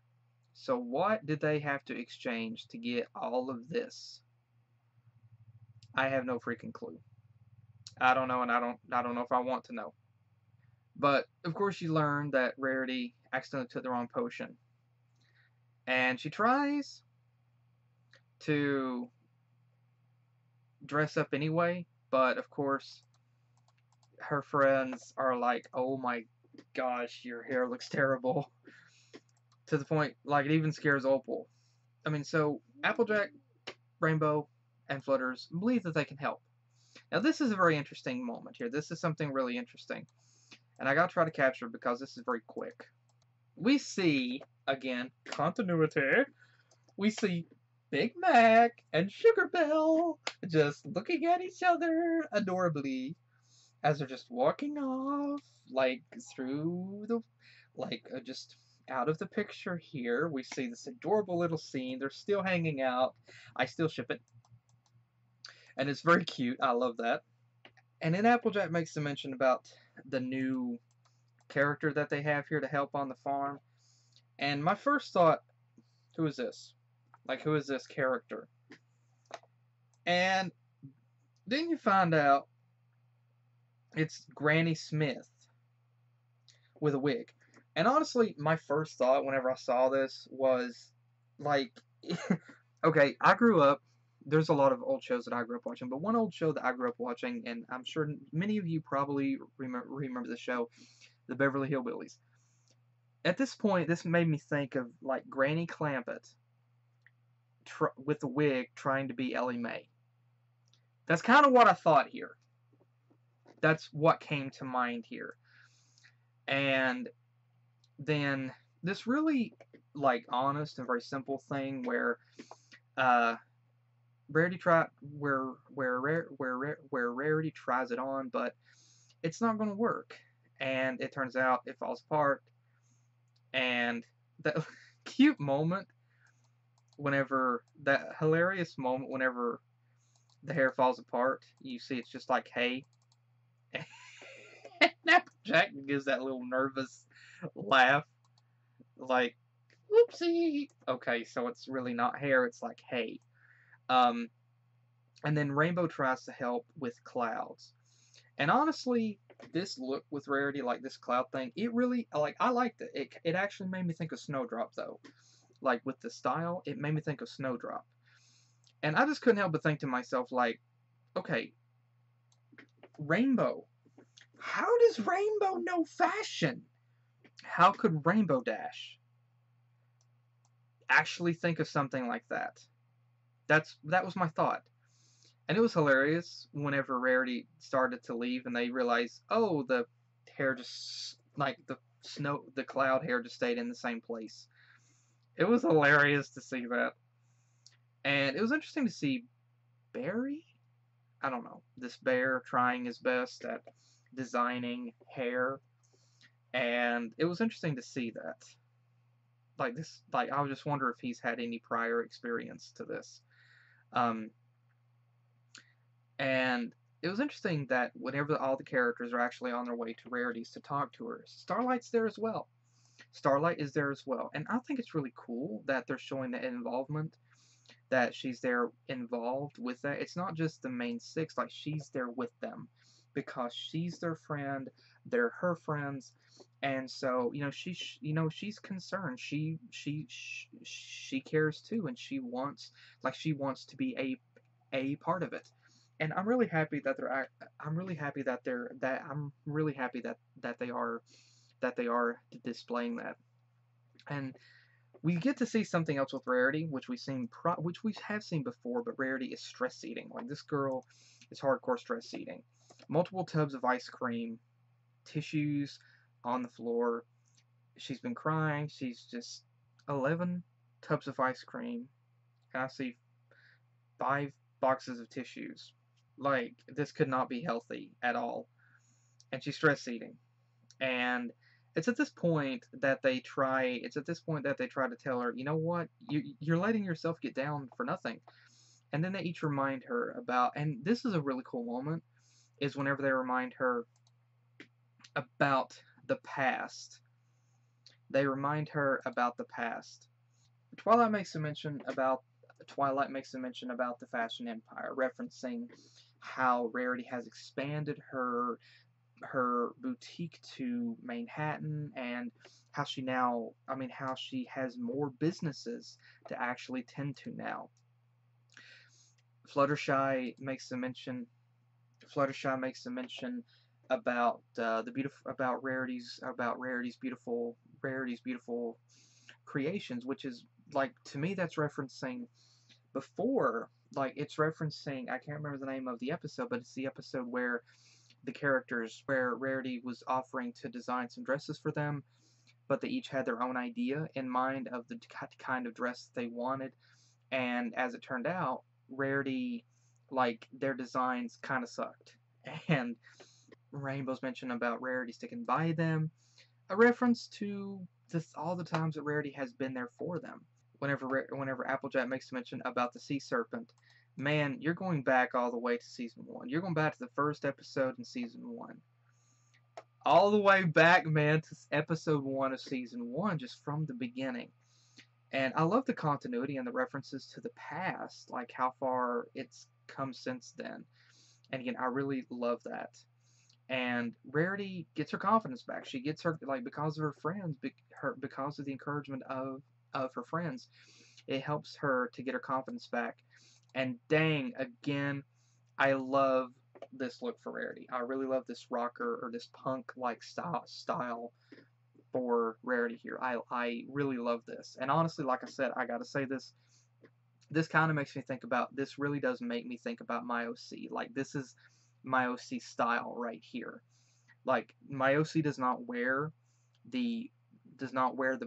So what did they have to exchange to get all of this? I have no freaking clue. I don't know, and I don't know if I want to know. But of course, you learn that Rarity accidentally took the wrong potion, and she tries to dress up anyway. But of course, her friends are like, "Oh my gosh, your hair looks terrible," to the point like it even scares Opal. I mean, so Applejack, Rainbow, and Flutters believe that they can help. Now, this is a very interesting moment here. This is something really interesting. And I gotta try to capture it because this is very quick. We see, again, continuity. We see Big Mac and Sugar Belle just looking at each other adorably as they're just walking off, like, through the, like, just out of the picture here. We see this adorable little scene. They're still hanging out. I still ship it. And it's very cute. I love that. And then Applejack makes a mention about the new character that they have here to help on the farm. And my first thought, who is this? Like, who is this character? And then you find out it's Granny Smith with a wig. And honestly, my first thought whenever I saw this was, like, okay, I grew up, there's a lot of old shows that I grew up watching, but one old show that I grew up watching, and I'm sure many of you probably remember the show, The Beverly Hillbillies. At this point, this made me think of, like, Granny Clampett with the wig trying to be Ellie Mae. That's kind of what I thought here. That's what came to mind here. And then this really, like, honest and very simple thing where Rarity Rarity tries it on, but it's not going to work, and it turns out it falls apart. And that cute moment whenever, that hilarious moment whenever the hair falls apart, you see it's just like hay. And Applejack gives that little nervous laugh, like, whoopsie. Okay, so it's really not hair, it's like hay. And then Rainbow tries to help with clouds. And honestly, this look with Rarity, like this cloud thing, it really, like, I liked it. It actually made me think of Snowdrop, though. Like, with the style, it made me think of Snowdrop. And I just couldn't help but think to myself, like, okay, Rainbow. How does Rainbow know fashion? How could Rainbow Dash actually think of something like that? That was my thought. And it was hilarious whenever Rarity started to leave and they realized, oh, the hair just, like, the cloud hair just stayed in the same place. It was hilarious to see that. And it was interesting to see Barry, I don't know, this bear trying his best at designing hair. And it was interesting to see that. Like, this, like, I just wonder if he's had any prior experience to this. And it was interesting that whenever all the characters are actually on their way to Rarity's to talk to her, Starlight's there as well. Starlight is there as well. And I think it's really cool that they're showing that involvement, that she's there involved with that. It's not just the main six, like, she's there with them because she's their friend, they're her friends, and so, she's concerned. She cares too, and she wants to be a part of it. And I'm really happy that they are displaying that. And we get to see something else with Rarity, which which we have seen before, but Rarity is stress eating. Like, this girl is hardcore stress eating. Multiple tubs of ice cream, tissues on the floor. She's been crying. She's just 11 tubs of ice cream, and I see 5 boxes of tissues. Like, this could not be healthy at all. And she's stress eating. And it's at this point that they try to tell her, you know what, you're letting yourself get down for nothing. And then they each remind her about, and this is a really cool moment, is whenever they remind her about the past. They remind her about the past. Twilight makes a mention about the fashion empire, referencing how Rarity has expanded her boutique to Manhattan, and how she has more businesses to actually tend to now. Fluttershy makes a mention Fluttershy makes a mention about Rarity's beautiful creations, which is, like, to me, that's referencing before, like, it's referencing, I can't remember the name of the episode, but it's the episode where where Rarity was offering to design some dresses for them, but they each had their own idea in mind of the kind of dress they wanted, and as it turned out, Rarity, like, their designs kind of sucked, and Rainbow's mention about Rarity sticking by them, a reference to all the times that Rarity has been there for them. Whenever Applejack makes mention about the sea serpent, man, you're going back all the way to season 1. You're going back to the first episode in season 1. All the way back, man, to episode 1 of season 1, just from the beginning. And I love the continuity and the references to the past, like how far it's come since then. And again, I really love that. And Rarity gets her confidence back. She gets her, like, because of her friends, because of the encouragement of her friends, it helps her to get her confidence back. And dang, again, I love this look for Rarity. I really love this rocker or this punk like style for Rarity here. I really love this. And honestly, like I said, I gotta say this kind of makes me think about, this really does make me think about my OC. Like, this is my OC style right here. Like, my OC does not wear the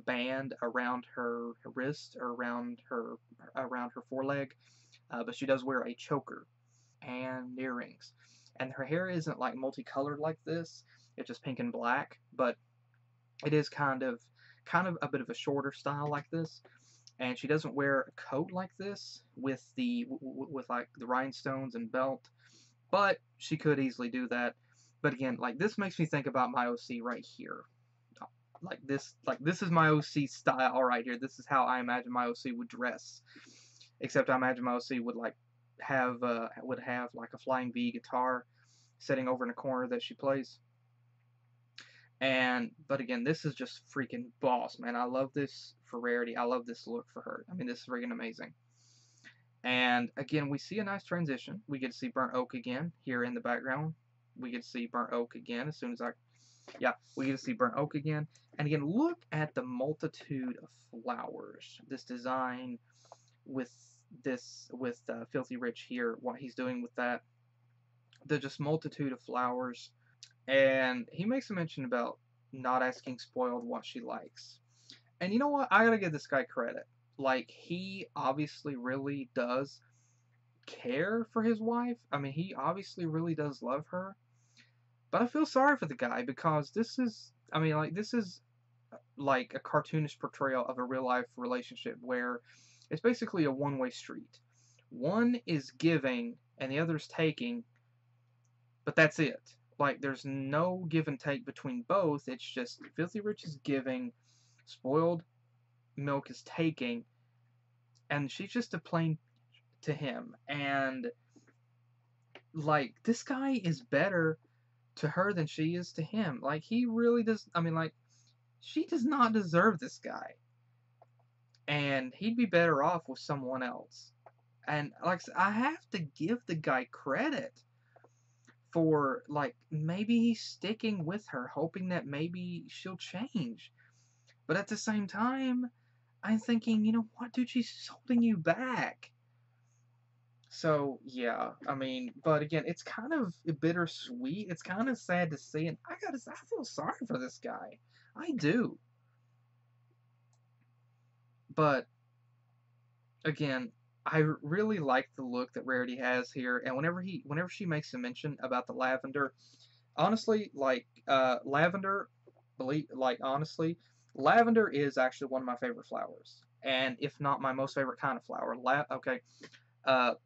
band around her wrist or around her foreleg, but she does wear a choker and earrings. And her hair isn't like multicolored like this. It's just pink and black, but it is kind of a bit of a shorter style like this. And she doesn't wear a coat like this with like the rhinestones and belt, but she could easily do that. But again, like, this makes me think about my OC right here. This is my OC style right here. This is how I imagine my OC would dress. Except I imagine my OC would have like a flying V guitar sitting over in a corner that she plays. But again, this is just freaking boss, man. I love this for Rarity. I love this look for her. I mean, this is freaking amazing. And again, we see a nice transition. We get to see Burnt Oak again here in the background. We get to see Burnt Oak again as soon as we get to see Burnt Oak again. And again, look at the multitude of flowers. This design with Filthy Rich here, what he's doing with that. The just multitude of flowers. And he makes a mention about not asking Spoiled what she likes. And you know what? I gotta give this guy credit. Like, he obviously really does care for his wife. I mean, he obviously really does love her. But I feel sorry for the guy, because this is like a cartoonish portrayal of a real life relationship where it's basically a one-way street. One is giving and the other is taking, but that's it. Like, there's no give and take between both. It's just Filthy Rich is giving, Spoiled Milk is taking, and she's just a plain to him. And, like, this guy is better to her than she is to him. Like, he really does. I mean, like, she does not deserve this guy, and he'd be better off with someone else. And, like, I have to give the guy credit for, like, maybe he's sticking with her, hoping that maybe she'll change. But at the same time, I'm thinking, you know what, dude, she's holding you back. So, yeah, I mean, but again, it's kind of bittersweet. It's kind of sad to see, and I feel sorry for this guy. I do. But, again, I really like the look that Rarity has here, and whenever she makes a mention about the lavender, honestly, honestly, lavender is actually one of my favorite flowers, and if not my most favorite kind of flower.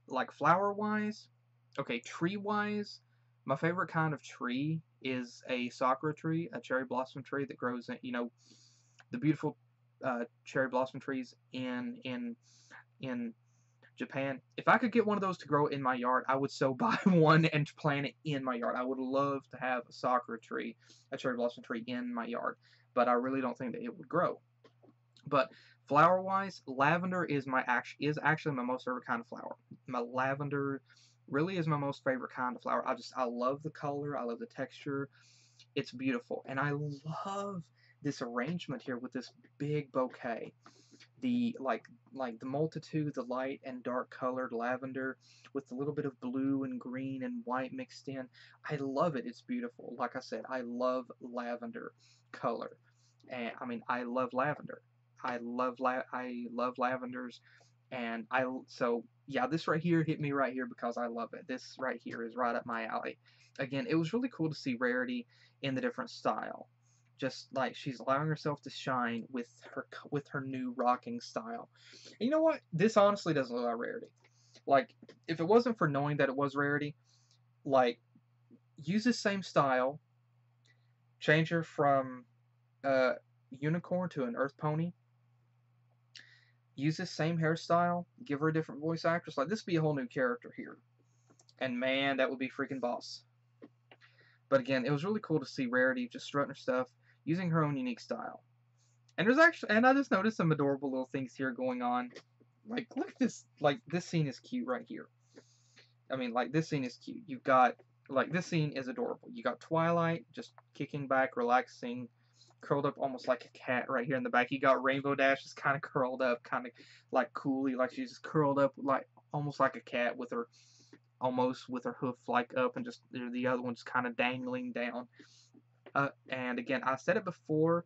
Like, flower-wise, okay, tree-wise, my favorite kind of tree is a sakura tree, a cherry blossom tree that grows in, the beautiful cherry blossom trees in Japan. If I could get one of those to grow in my yard, I would so buy one and plant it in my yard. I would love to have a sakura tree, a cherry blossom tree in my yard, but I really don't think that it would grow. But flower-wise, lavender is actually my most favorite kind of flower. My lavender really is my most favorite kind of flower. I love the color, I love the texture. It's beautiful, and I love this arrangement here with this big bouquet. The like the multitude, the light and dark colored lavender with a little bit of blue and green and white mixed in. I love it. It's beautiful. Like I said, I love lavender color, and I mean I love lavender. I love lavenders, and so yeah, this right here hit me right here because I love it. This right here is right up my alley. Again, it was really cool to see Rarity in the different style, just like she's allowing herself to shine with her new rocking style. And you know what? This honestly doesn't look like Rarity. Like, if it wasn't for knowing that it was Rarity, like, use the same style, change her from unicorn to an earth pony, use this same hairstyle, give her a different voice actress. Like, this would be a whole new character here. And man, that would be freaking boss. But again, it was really cool to see Rarity just strutting her stuff, using her own unique style. And I just noticed some adorable little things here going on. Like, look at this, like, this scene is cute right here. I mean, like, this scene is cute. You've got, like, this scene is adorable. You got Twilight just kicking back, relaxing, curled up almost like a cat right here in the back. You got Rainbow Dash just kind of curled up, kind of, like, coolly, like she's just curled up, like, almost like a cat with her, almost with her hoof, like, up, and just, the other one's kind of dangling down. And again, I said it before,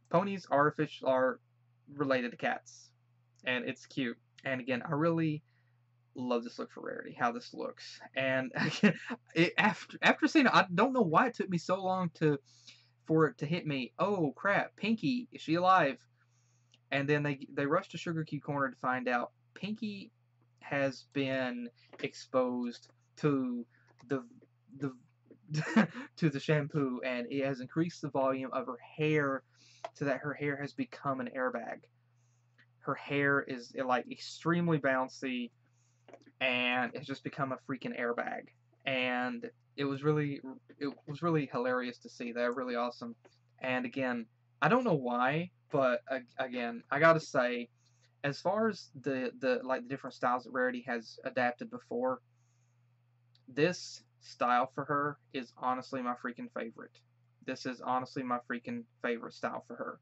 ponies are related to cats, and it's cute. And again, I really love this look for Rarity, how this looks. And again, after seeing it, I don't know why it took me so long for it to hit me. Oh crap, Pinky, is she alive? And then they rush to Sugar Cube Corner to find out Pinky has been exposed to the to the shampoo, and it has increased the volume of her hair so that her hair has become an airbag. Her hair is like extremely bouncy, and it's just become a freaking airbag. And it was really hilarious to see that. Really awesome. And again, I don't know why, but again, I gotta say, as far as the different styles that Rarity has adapted before, this style for her is honestly my freaking favorite. This is honestly my freaking favorite style for her.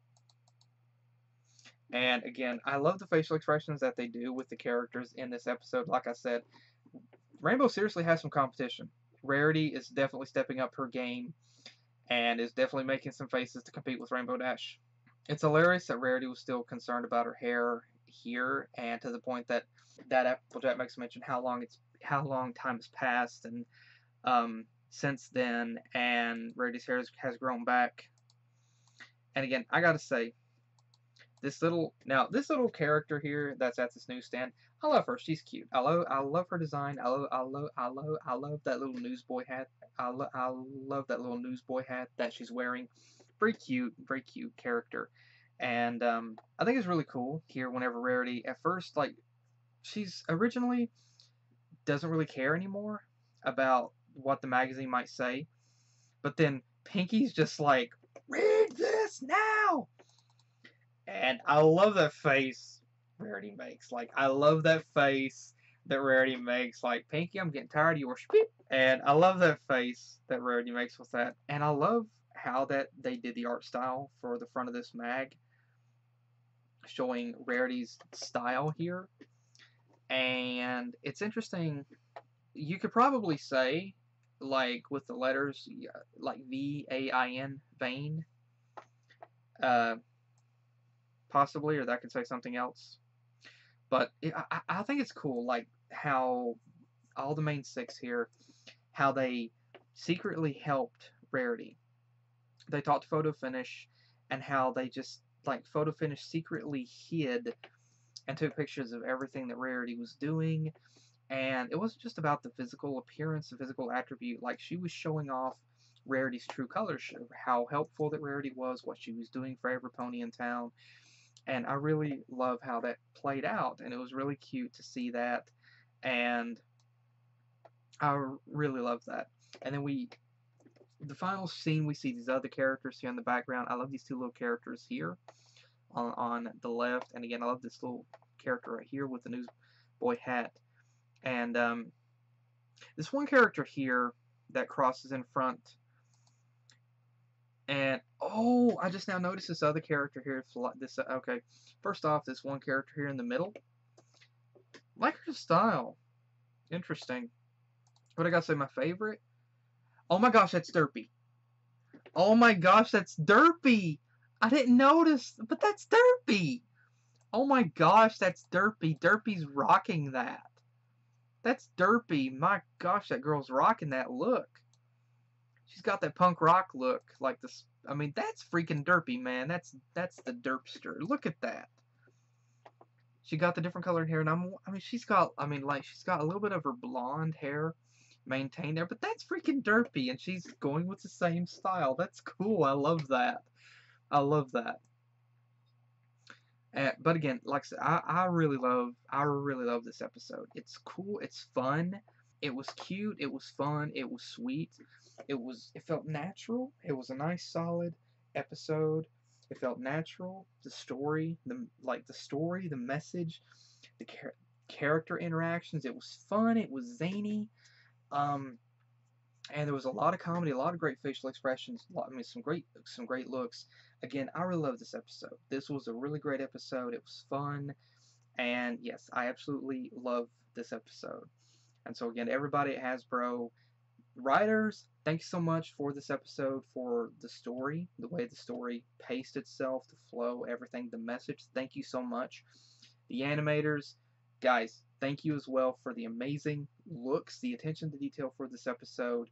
And again, I love the facial expressions that they do with the characters in this episode. Like I said, Rainbow seriously has some competition. Rarity is definitely stepping up her game and is definitely making some faces to compete with Rainbow Dash. It's hilarious that Rarity was still concerned about her hair here, and to the point that Applejack makes mention how long time has passed, and since then, and Rarity's hair has grown back. And again, I gotta say, this little character here that's at this newsstand, I love her. She's cute. I love her design. I love that little newsboy hat. I love that little newsboy hat that she's wearing. Very cute character. And I think it's really cool here whenever Rarity, at first, like, she's originally doesn't really care anymore about what the magazine might say. But then Pinky's just like, read this now! And I love that face Rarity makes. Like, I love that face that Rarity makes. Like, Pinky, I'm getting tired of your speak. And I love that face that Rarity makes with that. And I love how that they did the art style for the front of this mag, showing Rarity's style here. And it's interesting. You could probably say, like, with the letters, like VAIN, vain, possibly, or that could say something else. But I think it's cool, like, how all the main six here, how they secretly helped Rarity. They talked to Photo Finish, and how they just, like, Photo Finish secretly hid and took pictures of everything that Rarity was doing. And it wasn't just about the physical appearance, the physical attribute. Like, she was showing off Rarity's true colors, how helpful that Rarity was, what she was doing for every pony in town. and I really love how that played out, and it was really cute to see that, and I really love that. And then the final scene, we see these other characters here in the background. I love these two little characters here on the left, and again, I love this little character right here with the newsboy hat, and this one character here that crosses in front, and oh, I just now noticed this other character here. Okay, first off, this one character here in the middle, like her style, interesting. What I gotta say, my favorite? Oh my gosh, that's Derpy. Oh my gosh, that's Derpy. I didn't notice, but that's Derpy. Oh my gosh, that's Derpy. Derpy's rocking that. That's Derpy. My gosh, that girl's rocking that look. She's got that punk rock look, like this. I mean, that's freaking Derpy, man. That's the Derpster. Look at that. She got the different colored hair, and I mean, she's got a little bit of her blonde hair maintained there, but that's freaking Derpy, and she's going with the same style. That's cool. I love that. I love that. But again, like I said, I really love this episode. It's cool. It's fun. It was cute. It was fun. It was sweet. It felt natural. It was a nice, solid episode. It felt natural. The story, the message, the character interactions. It was fun. It was zany. And there was a lot of comedy, a lot of great facial expressions. Some great looks. Again, I really love this episode. This was a really great episode. It was fun, and yes, I absolutely love this episode. And so again, everybody at Hasbro, writers, thanks so much for this episode, for the story, the way the story paced itself, the flow, everything, the message. Thank you so much. The animators, guys, thank you as well for the amazing looks, the attention to detail for this episode,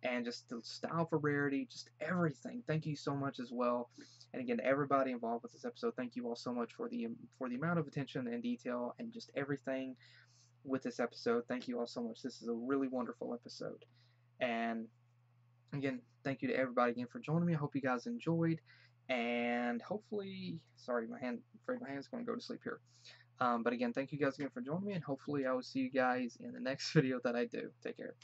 and just the style for Rarity, just everything. Thank you so much as well. And again, everybody involved with this episode, thank you all so much for the amount of attention and detail and just everything with this episode. Thank you all so much. This is a really wonderful episode. And again, thank you to everybody again for joining me. I hope you guys enjoyed. And hopefully, sorry, I'm afraid my hand's going to go to sleep here. But again, thank you guys again for joining me, and hopefully I will see you guys in the next video that I do. Take care.